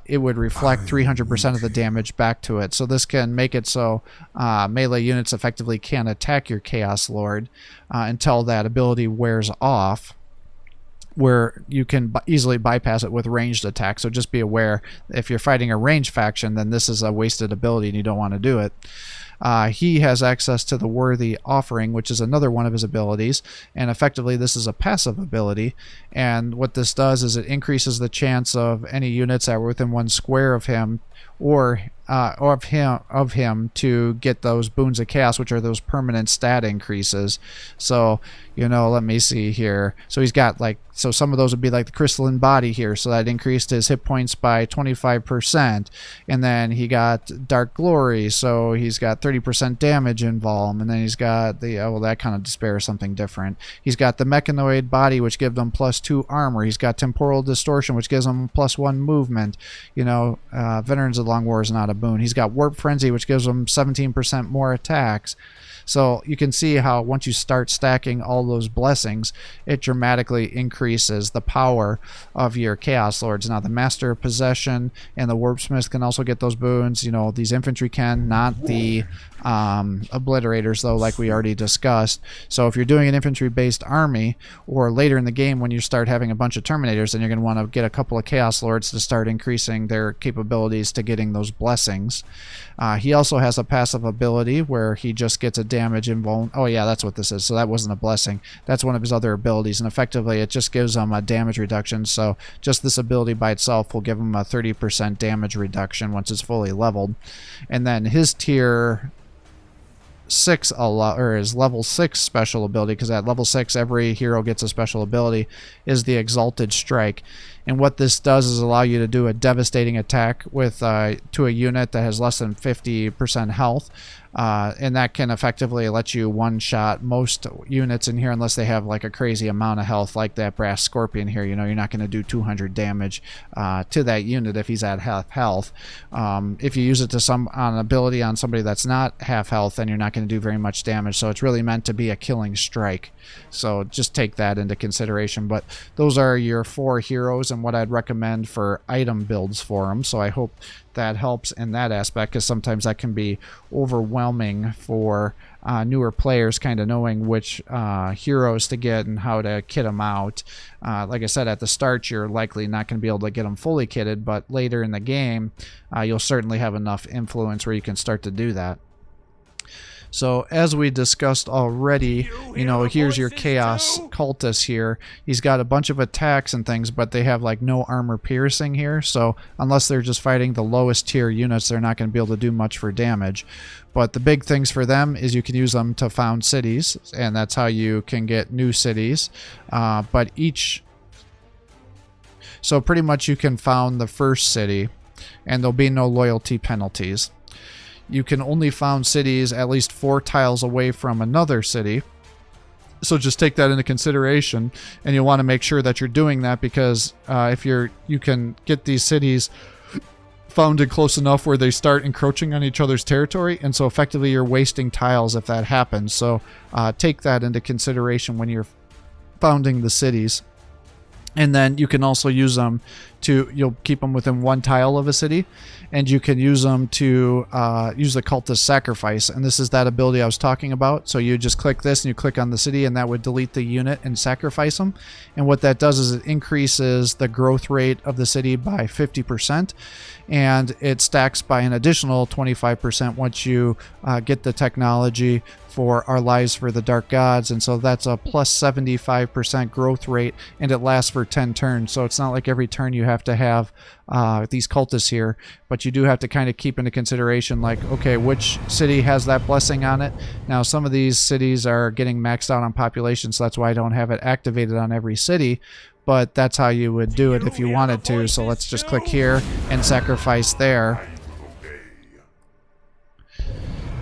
It would reflect 300% of the damage back to it. So this can make it so melee units effectively can't attack your Chaos Lord until that ability wears off, where you can easily bypass it with ranged attacks. So just be aware, if you're fighting a ranged faction, then this is a wasted ability and you don't want to do it. He has access to the Worthy Offering, which is another one of his abilities, and effectively this is a passive ability, and what this does is it increases the chance of any units that are within 1 square of him or of him to get those Boons of Chaos, which are those permanent stat increases. So, you know, let me see here. So he's got like, so some of those would be like the Crystalline Body here, so that increased his hit points by 25%. And then he got Dark Glory, so he's got 30% damage involved. And then he's got the, oh, well, that kind of despair something different. He's got the Mechanoid Body, which gives him +2 armor. He's got Temporal Distortion, which gives him +1 movement. You know, Veterans of the Long War is not a boon. He's got Warp Frenzy, which gives him 17% more attacks. So you can see how once you start stacking all those blessings, it dramatically increases the power of your Chaos Lords. Now the Master of Possession and the Warpsmith can also get those boons. You know, these infantry can, not the obliterators though, like we already discussed. So if you're doing an infantry based army, or later in the game when you start having a bunch of Terminators, then you're going to want to get a couple of Chaos Lords to start increasing their capabilities to getting those blessings. He also has a passive ability where he just gets a damage invuln. Oh yeah, that's what this is. So that wasn't a blessing. That's one of his other abilities, and effectively it just gives him a damage reduction. So just this ability by itself will give him a 30% damage reduction once it's fully leveled. And then his tier 6 or his level 6 special ability, because at level 6 every hero gets a special ability, is the Exalted Strike. And what this does is allow you to do a devastating attack with to a unit that has less than 50% health, and that can effectively let you one-shot most units in here unless they have like a crazy amount of health, like that Brass Scorpion here. You know, you're not going to do 200 damage to that unit if he's at half health. If you use it to on an ability on somebody that's not half health, then you're not going to do very much damage. So it's really meant to be a killing strike. So just take that into consideration. But those are your 4 heroes and what I'd recommend for item builds for them. So I hope that helps in that aspect, because sometimes that can be overwhelming for newer players, kind of knowing which heroes to get and how to kit them out. Like I said, at the start you're likely not going to be able to get them fully kitted, but later in the game you'll certainly have enough influence where you can start to do that. So as we discussed already, you know, here's your Chaos Cultist here. He's got a bunch of attacks and things, but they have like no armor piercing here. So unless they're just fighting the lowest tier units, they're not going to be able to do much for damage. But the big things for them is you can use them to found cities, and that's how you can get new cities. So pretty much you can found the first city, and there'll be no loyalty penalties. You can only found cities at least 4 tiles away from another city. So just take that into consideration, and you'll want to make sure that you're doing that, because if you can get these cities founded close enough where they start encroaching on each other's territory, and so effectively you're wasting tiles if that happens. So take that into consideration when you're founding the cities. And then you can also use them to, you'll keep them within 1 tile of a city, and you can use them to use the Cultist Sacrifice. And this is that ability I was talking about. So you just click this and you click on the city, and that would delete the unit and sacrifice them. And what that does is it increases the growth rate of the city by 50%, and it stacks by an additional 25% once you get the technology for Our Lives for the Dark Gods. And so that's a plus 75% growth rate, and it lasts for 10 turns. So it's not like every turn you have to have these cultists here, but you do have to kind of keep into consideration, like, okay, which city has that blessing on it? Now some of these cities are getting maxed out on population, so that's why I don't have it activated on every city, but that's how you would do it if you wanted to. So let's just click here and sacrifice there,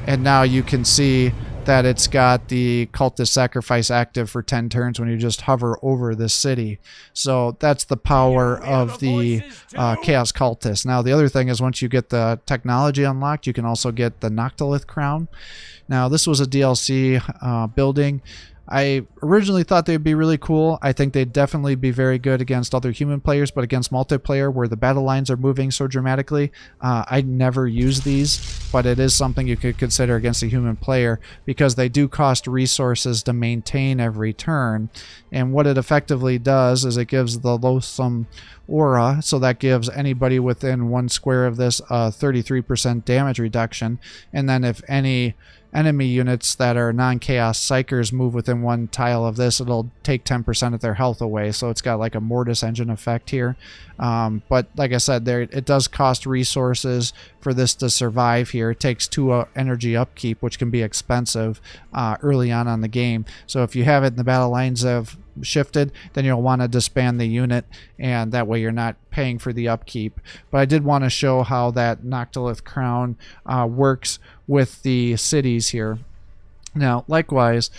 and now you can see that it's got the Cultist Sacrifice active for 10 turns when you just hover over this city. So that's the power of the Chaos Cultist. Now the other thing is, once you get the technology unlocked, you can also get the Noctilith Crown. Now this was a DLC building. I originally thought they'd be really cool. I think they'd definitely be very good against other human players, but against multiplayer where the battle lines are moving so dramatically, I'd never use these, but it is something you could consider against a human player, because they do cost resources to maintain every turn. And what it effectively does is it gives the loathsome aura, so that gives anybody within 1 square of this a 33% damage reduction. And then if any enemy units that are non-chaos psychers move within 1 tile of this, it'll take 10% of their health away. So it's got like a Mortis engine effect here. But like I said, it does cost resources for this to survive here. It takes 2 energy upkeep, which can be expensive early on the game. So if you have it and the battle lines have shifted, then you'll want to disband the unit, and that way you're not paying for the upkeep. But I did want to show how that Noctilith Crown works with the cities here. Now likewise,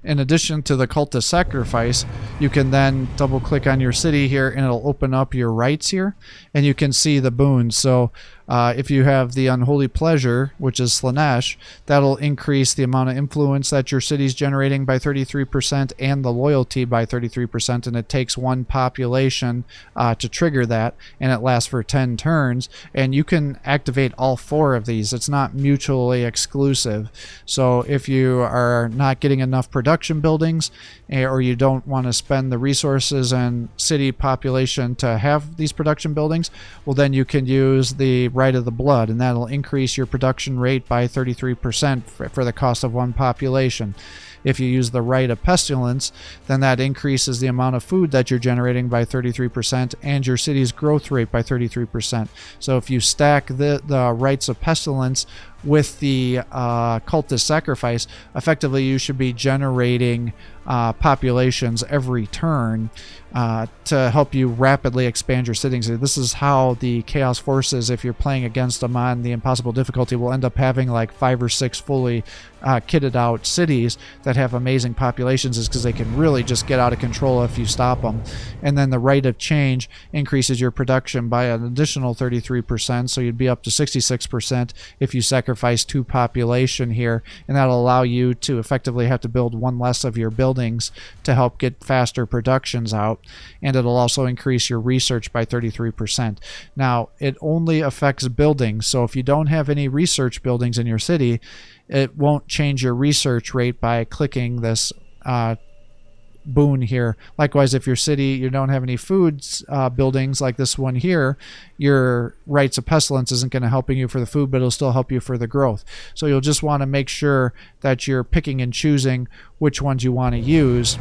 in addition to the Cultist Sacrifice, you can then double click on your city here and it'll open up your rights here and you can see the boons. So if you have the Unholy Pleasure, which is Slanesh, that'll increase the amount of influence that your city's generating by 33% and the loyalty by 33%, and it takes one population to trigger that, and it lasts for 10 turns, and you can activate all 4 of these. It's not mutually exclusive. So if you are not getting enough production buildings or you don't want to spend the resources and city population to have these production buildings, well, then you can use the Rite of the Blood, and that'll increase your production rate by 33% for the cost of one population. If you use the Rite of Pestilence, then that increases the amount of food that you're generating by 33% and your city's growth rate by 33%. So if you stack the Rites of Pestilence with the Cultist Sacrifice, effectively you should be generating populations every turn to help you rapidly expand your cities. This is how the Chaos Forces, if you're playing against them on the Impossible difficulty, will end up having like 5 or 6 fully kitted out cities that have amazing populations, is because they can really just get out of control if you stop them. And then the Rite of Change increases your production by an additional 33%, so you'd be up to 66% if you sacrifice 2 population here, and that'll allow you to effectively have to build 1 less of your buildings to help get faster productions out, and it'll also increase your research by 33%. Now, it only affects buildings, so if you don't have any research buildings in your city, it won't change your research rate by clicking this boon here. Likewise, if your city, you don't have any foods buildings like this one here, your Rites of Pestilence isn't going to helping you for the food, but it'll still help you for the growth. So you'll just want to make sure that you're picking and choosing which ones you want to use.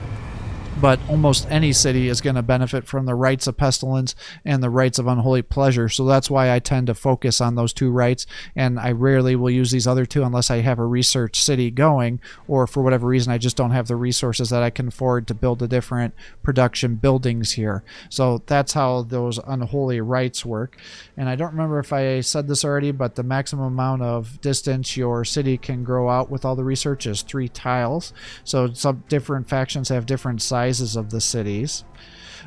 But almost any city is going to benefit from the Rites of Pestilence and the Rites of Unholy Pleasure. So that's why I tend to focus on those 2 rites, and I rarely will use these other 2 unless I have a research city going, or for whatever reason I just don't have the resources that I can afford to build the different production buildings here. So that's how those Unholy Rites work. And I don't remember if I said this already, but the maximum amount of distance your city can grow out with all the research is 3 tiles. So some different factions have different sizes of the cities.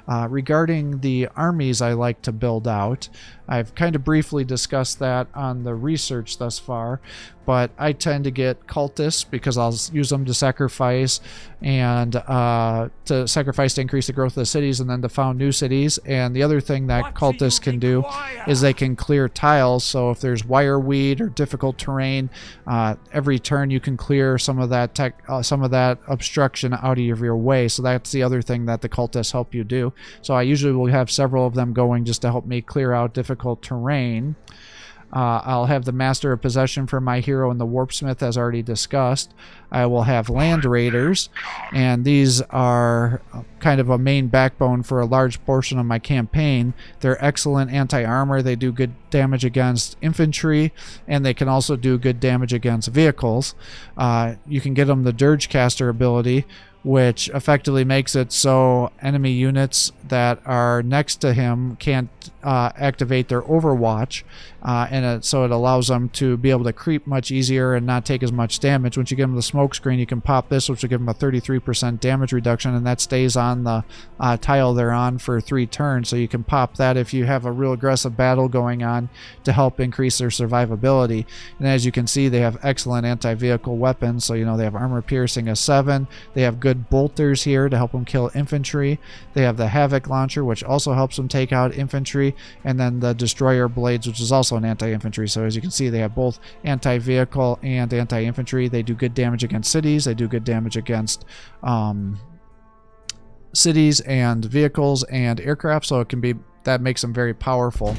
Regarding the armies I like to build out, I've kind of briefly discussed that on the research thus far, but I tend to get cultists because I'll use them to sacrifice and to increase the growth of the cities and then to found new cities. And the other thing that cultists can do is they can clear tiles. So if there's wireweed or difficult terrain, every turn you can clear some of that obstruction out of your way. So that's the other thing that the cultists help you do. So I usually will have several of them going just to help me clear out difficult terrain. I'll have the Master of Possession for my hero and the Warpsmith, as already discussed. I will have Land Raiders, and these are kind of a main backbone for a large portion of my campaign. They're excellent anti-armor. They do good damage against infantry, and they can also do good damage against vehicles. You can get them the Dirge Caster ability, which effectively makes it so enemy units that are next to him can't activate their Overwatch, so it allows them to be able to creep much easier and not take as much damage. Once you give them the smoke screen, you can pop this, which will give them a 33% damage reduction, and that stays on the tile they're on for 3 turns. So you can pop that if you have a real aggressive battle going on to help increase their survivability. And as you can see, they have excellent anti-vehicle weapons. So they have armor piercing of 7. They have good bolters here to help them kill infantry. They have the Havoc launcher, which also helps them take out infantry, and then the Destroyer blades, which is also an anti-infantry. So as you can see, they have both anti-vehicle and anti-infantry. They do good damage against cities. They do good damage against cities and vehicles and aircraft. So that makes them very powerful.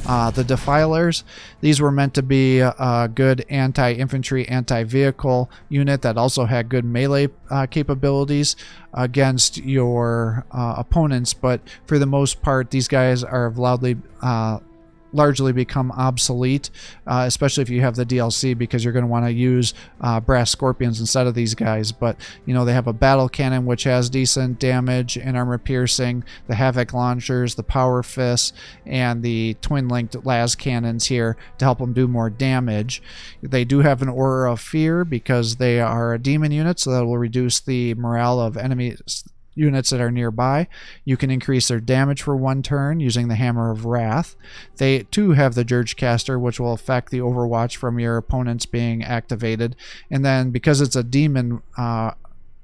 The Defilers, these were meant to be a good anti-infantry, anti-vehicle unit that also had good melee capabilities against your opponents, but for the most part, these guys are loudly largely become obsolete, especially if you have the DLC, because you're going to want to use brass scorpions instead of these guys. But they have a battle cannon which has decent damage and armor piercing, the havoc launchers, the power fists, and the twin linked las cannons here to help them do more damage. They do have an aura of fear because they are a demon unit, so that will reduce the morale of enemies units that are nearby. You can increase their damage for 1 turn using the Hammer of Wrath. They too have the Dirge Caster, which will affect the overwatch from your opponents being activated. And then because it's a demon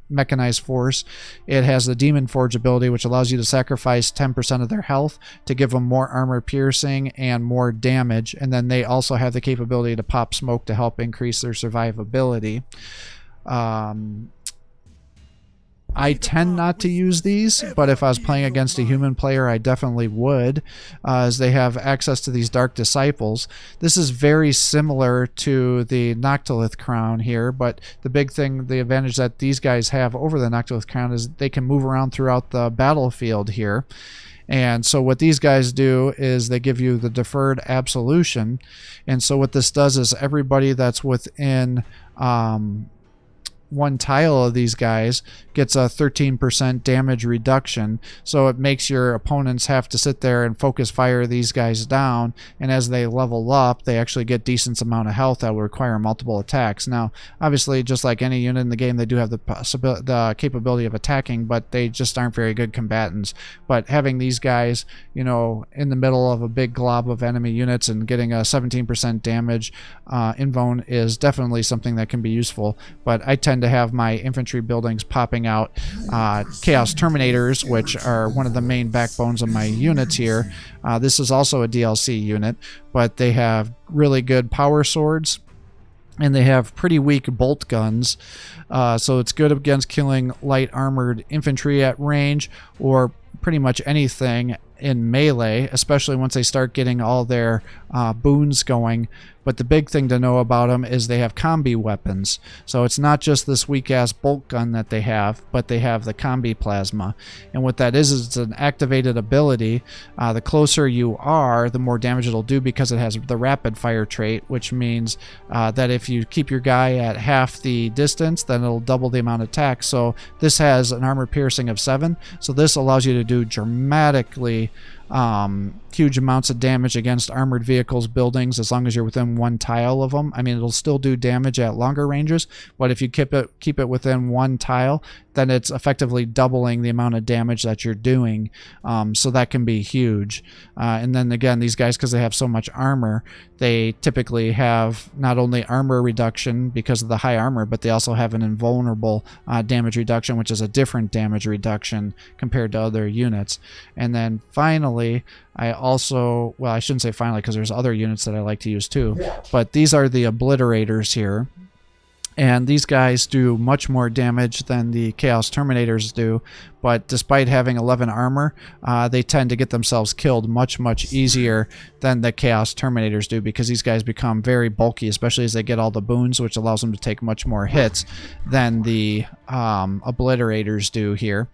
mechanized force, it has the Demon Forge ability, which allows you to sacrifice 10% of their health to give them more armor piercing and more damage. And then they also have the capability to pop smoke to help increase their survivability. I tend not to use these, but if I was playing against a human player, I definitely would, as they have access to these Dark Disciples. This is very similar to the Noctilith Crown here, but the big thing, the advantage that these guys have over the Noctilith Crown is they can move around throughout the battlefield here. And so what these guys do is they give you the Deferred Absolution. And so what this does is everybody that's within 1 tile of these guys gets a 13% damage reduction, so it makes your opponents have to sit there and focus fire these guys down, and as they level up they actually get decent amount of health that will require multiple attacks. Now obviously, just like any unit in the game, they do have the capability of attacking, but they just aren't very good combatants. But having these guys in the middle of a big glob of enemy units and getting a 17% damage invuln is definitely something that can be useful. But I tend to have my infantry buildings popping out Chaos Terminators, which are one of the main backbones of my units here. This is also a DLC unit, but they have really good power swords, and they have pretty weak bolt guns, so it's good against killing light armored infantry at range, or pretty much anything in melee, especially once they start getting all their boons going. But the big thing to know about them is they have combi weapons. So it's not just this weak-ass bolt gun that they have, but they have the combi plasma. And what that is it's an activated ability. The closer you are, the more damage it'll do, because it has the rapid fire trait, which means that if you keep your guy at half the distance, then it'll double the amount of attack. So this has an armor piercing of 7, so this allows you to do dramatically huge amounts of damage against armored vehicles, buildings, as long as you're within 1 tile of them. I mean, it'll still do damage at longer ranges, but if you keep it within 1 tile, then it's effectively doubling the amount of damage that you're doing. So that can be huge. And then again, these guys, because they have so much armor, they typically have not only armor reduction because of the high armor, but they also have an invulnerable damage reduction, which is a different damage reduction compared to other units. And then finally, I shouldn't say finally, because there's other units that I like to use too, but these are the Obliterators here. And these guys do much more damage than the Chaos Terminators do, but despite having 11 armor, they tend to get themselves killed much, much easier than the Chaos Terminators do, because these guys become very bulky, especially as they get all the boons, which allows them to take much more hits than the Obliterators do here.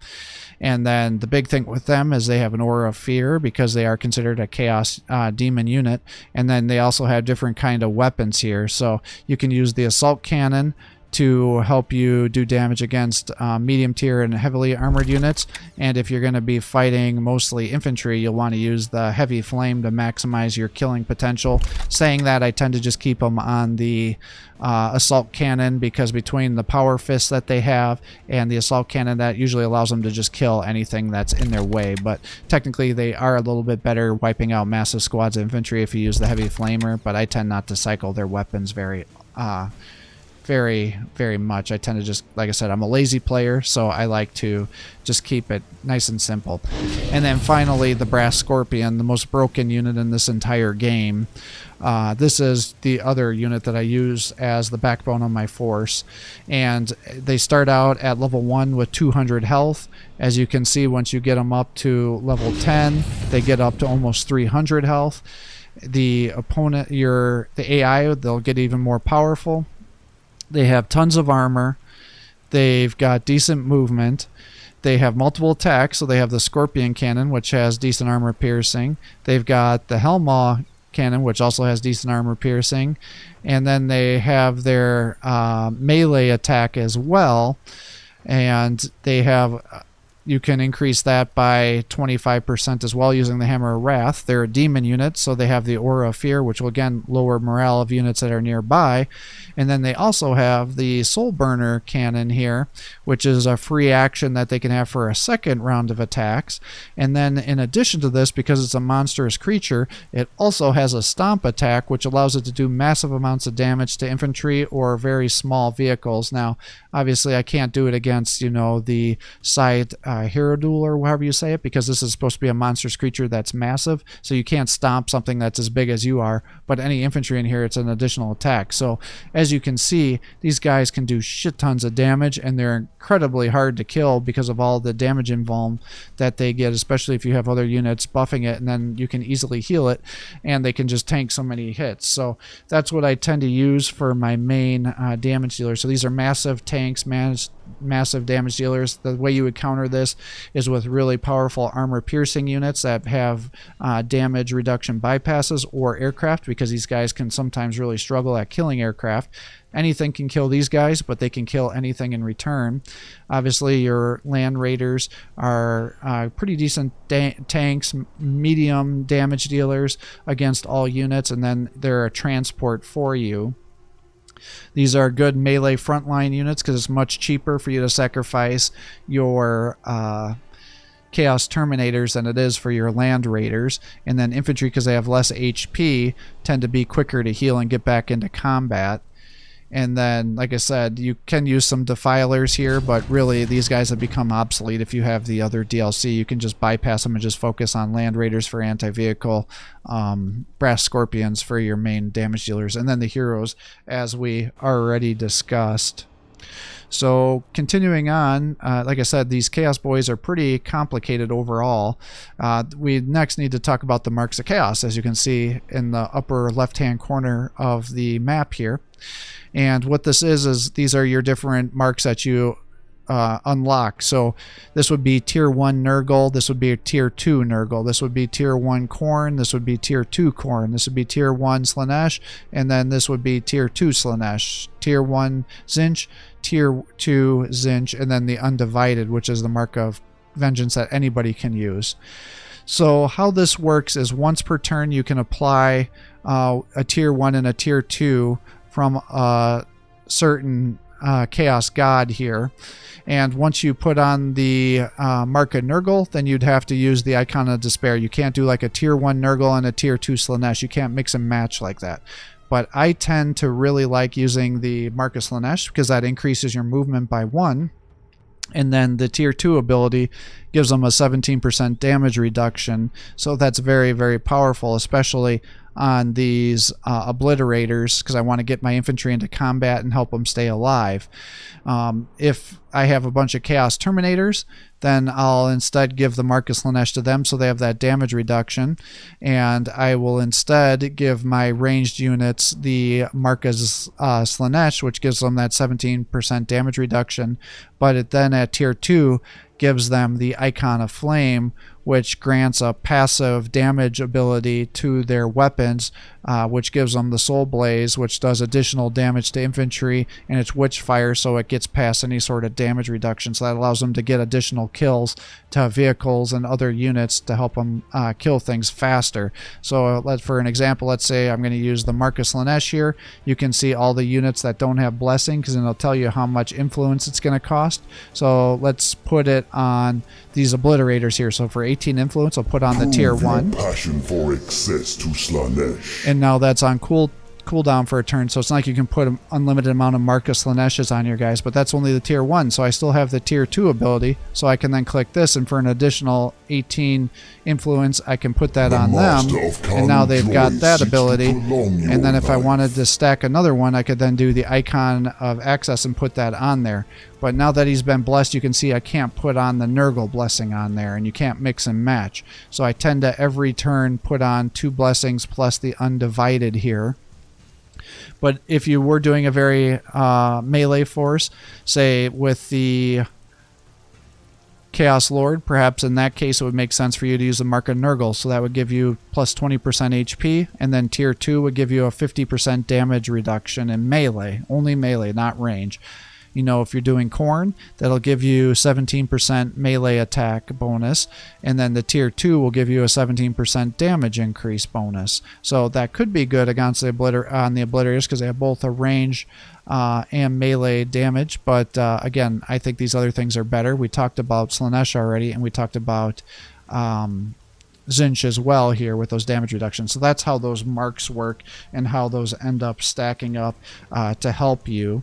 And then the big thing with them is they have an aura of fear, because they are considered a chaos demon unit. And then they also have different kind of weapons here. So you can use the assault cannon to help you do damage against medium tier and heavily armored units. And if you're going to be fighting mostly infantry, you'll want to use the heavy flame to maximize your killing potential. Saying that, I tend to just keep them on the assault cannon, because between the power fists that they have and the assault cannon, that usually allows them to just kill anything that's in their way. But technically they are a little bit better wiping out massive squads of infantry if you use the heavy flamer, but I tend not to cycle their weapons very much. I tend to just, like I said, I'm a lazy player, so I like to just keep it nice and simple. And then finally, the Brass Scorpion, the most broken unit in this entire game. This is the other unit that I use as the backbone of my force, and they start out at level 1 with 200 health. As you can see, once you get them up to level 10, they get up to almost 300 health. The opponent, the AI, they'll get even more powerful. They have tons of armor. They've got decent movement. They have multiple attacks, so they have the Scorpion Cannon, which has decent armor piercing. They've got the Hellmaw cannon, which also has decent armor piercing. And then they have their melee attack as well. And they have... You can increase that by 25% as well using the Hammer of Wrath. They're a demon unit, so they have the Aura of Fear, which will again lower morale of units that are nearby. And then they also have the Soul Burner cannon here, which is a free action that they can have for a second round of attacks. And then in addition to this, because it's a monstrous creature, it also has a Stomp attack, which allows it to do massive amounts of damage to infantry or very small vehicles. Now, obviously, I can't do it against, the side hero duel or however you say it, because this is supposed to be a monstrous creature that's massive, so you can't stomp something that's as big as you are, but any infantry in here, it's an additional attack. So as you can see, these guys can do shit tons of damage, and they're incredibly hard to kill because of all the damage invuln that they get, especially if you have other units buffing it, and then you can easily heal it, and they can just tank so many hits. So that's what I tend to use for my main damage dealers. So these are massive tanks, massive damage dealers. The way you would counter this is with really powerful armor piercing units that have damage reduction bypasses, or aircraft, because these guys can sometimes really struggle at killing aircraft. Anything can kill these guys, but they can kill anything in return. Obviously, your land raiders are pretty decent tanks, medium damage dealers against all units, and then they're a transport for you. These are good melee frontline units because it's much cheaper for you to sacrifice your Chaos Terminators than it is for your Land Raiders. And then infantry, because they have less HP, tend to be quicker to heal and get back into combat. And then, like I said, you can use some Defilers here, but really these guys have become obsolete if you have the other DLC. You can just bypass them and just focus on Land Raiders for anti-vehicle, Brass Scorpions for your main damage dealers, and then the heroes, as we already discussed. So continuing on, like I said, these Chaos Boys are pretty complicated overall. We next need to talk about the Marks of Chaos, as you can see in the upper left-hand corner of the map here. And what this is these are your different marks that you unlock. So this would be tier 1 Nurgle, this would be a tier 2 Nurgle, this would be tier 1 Khorne, this would be tier 2 Khorne, this would be tier 1 Slaanesh, and then this would be tier 2 Slaanesh, tier 1 Tzeentch, tier 2 Tzeentch, and then the Undivided, which is the mark of vengeance that anybody can use. So how this works is once per turn you can apply a tier 1 and a tier 2 from a certain Chaos God here. And once you put on the Mark of Nurgle, then you'd have to use the Icon of Despair. You can't do like a tier 1 Nurgle and a tier 2 Slaanesh. You can't mix and match like that. But I tend to really like using the Mark of Slaanesh because that increases your movement by 1. And then the tier 2 ability gives them a 17% damage reduction. So that's very, very powerful, especially on these obliterators, because I want to get my infantry into combat and help them stay alive. If I have a bunch of Chaos Terminators, then I'll instead give the Mark of Slaanesh to them so they have that damage reduction. And I will instead give my ranged units the Mark of Slaanesh, which gives them that 17% damage reduction. But it then at tier 2 gives them the Icon of Flame, which grants a passive damage ability to their weapons, which gives them the Soul Blaze, which does additional damage to infantry, and it's Witchfire, so it gets past any sort of damage reduction. So that allows them to get additional kills to vehicles and other units to help them kill things faster. So for an example, let's say I'm going to use the Mark of Slaanesh here. You can see all the units that don't have Blessing, because then it'll tell you how much influence it's going to cost. So let's put it on these obliterators here. So for 18 influence, I'll put on the tier 1. Passion for access to Slaanesh. And now that's on cooldown for a turn, so it's not like you can put an unlimited amount of Mark of Slaaneshes on your guys, but that's only the tier 1, so I still have the tier 2 ability, so I can then click this, and for an additional 18 influence, I can put that on them, and now they've got that ability. And then if I wanted to stack another one, I could then do the Icon of Access and put that on there. But now that he's been blessed, you can see I can't put on the Nurgle blessing on there, and you can't mix and match. So I tend to every turn put on 2 blessings plus the Undivided here. But if you were doing a very melee force, say with the Chaos Lord, perhaps in that case it would make sense for you to use the Mark of Nurgle, so that would give you plus 20% HP, and then tier 2 would give you a 50% damage reduction in melee, only melee, not range. You know, if you're doing Khorne, that'll give you 17% melee attack bonus, and then the tier 2 will give you a 17% damage increase bonus. So that could be good against the Obliterators because they have both a range and melee damage. But again, I think these other things are better. We talked about Slaanesh already, and we talked about Tzeentch as well here with those damage reductions. So that's how those marks work and how those end up stacking up to help you.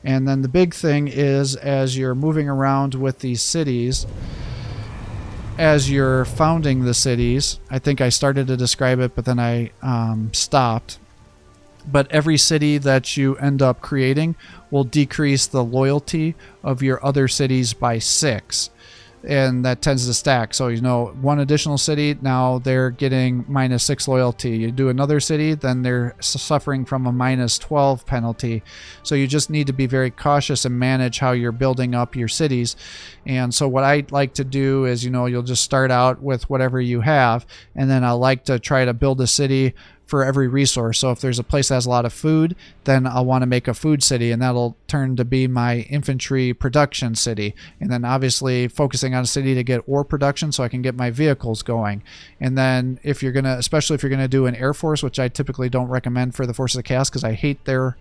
And then the big thing is, as you're moving around with these cities, as you're founding the cities, I think I started to describe it, but then I stopped. But every city that you end up creating will decrease the loyalty of your other cities by 6. And that tends to stack. So, you know, one additional city, now they're getting -6 loyalty. You do another city, then they're suffering from a -12 penalty. So you just need to be very cautious and manage how you're building up your cities. And so what I like to do is, you know, you'll just start out with whatever you have, and then I like to try to build a city for every resource. So if there's a place that has a lot of food, then I'll want to make a food city, and that'll turn to be my infantry production city. And then obviously focusing on a city to get ore production so I can get my vehicles going. And then if you're gonna, especially if you're gonna do an air force, which I typically don't recommend for the Forces of Chaos because I hate their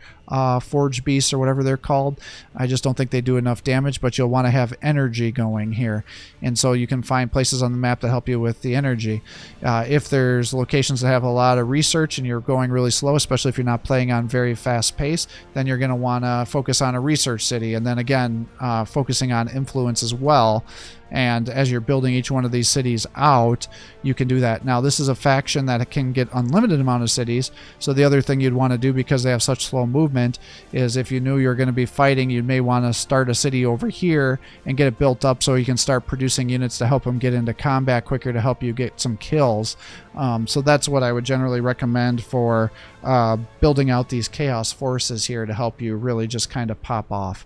forge beasts or whatever they're called. I just don't think they do enough damage, but you'll want to have energy going here. And so you can find places on the map that help you with the energy. If there's locations that have a lot of research and you're going really slow, especially if you're not playing on very fast pace, then you're going to want to focus on a research city. And then again, focusing on influence as well. And as you're building each one of these cities out, you can do that. Now, this is a faction that can get unlimited amount of cities. So the other thing you'd want to do, because they have such slow movement, is if you knew you're going to be fighting, you may want to start a city over here and get it built up so you can start producing units to help them get into combat quicker to help you get some kills. So that's what I would generally recommend for building out these chaos forces here to help you really just kind of pop off.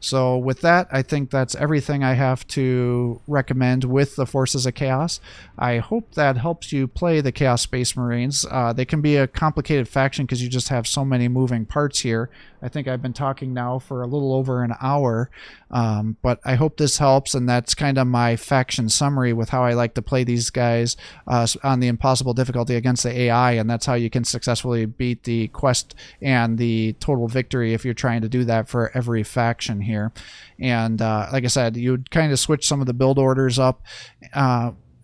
So with that, I think that's everything I have to recommend with the Forces of Chaos. I hope that helps you play the Chaos Space Marines. They can be a complicated faction because you just have so many moving parts here. I think I've been talking now for a little over an hour, but I hope this helps, and that's kind of my faction summary with how I like to play these guys on the impossible difficulty against the AI, and that's how you can successfully beat the quest and the total victory if you're trying to do that for every faction here. And like I said, you'd kind of switch some of the build orders up,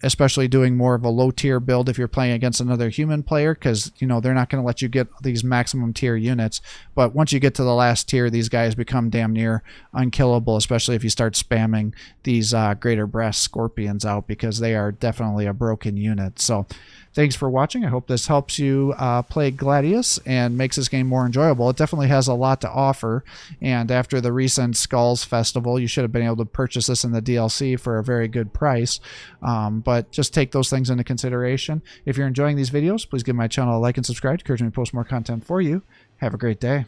especially doing more of a low tier build if you're playing against another human player, because you know they're not going to let you get these maximum tier units. But once you get to the last tier, these guys become damn near unkillable, especially if you start spamming these greater brass scorpions out, because they are definitely a broken unit. So thanks for watching. I hope this helps you play Gladius and makes this game more enjoyable. It definitely has a lot to offer, and after the recent Skulls Festival, you should have been able to purchase this in the DLC for a very good price. But just take those things into consideration. If you're enjoying these videos, please give my channel a like and subscribe to encourage me to post more content for you. Have a great day.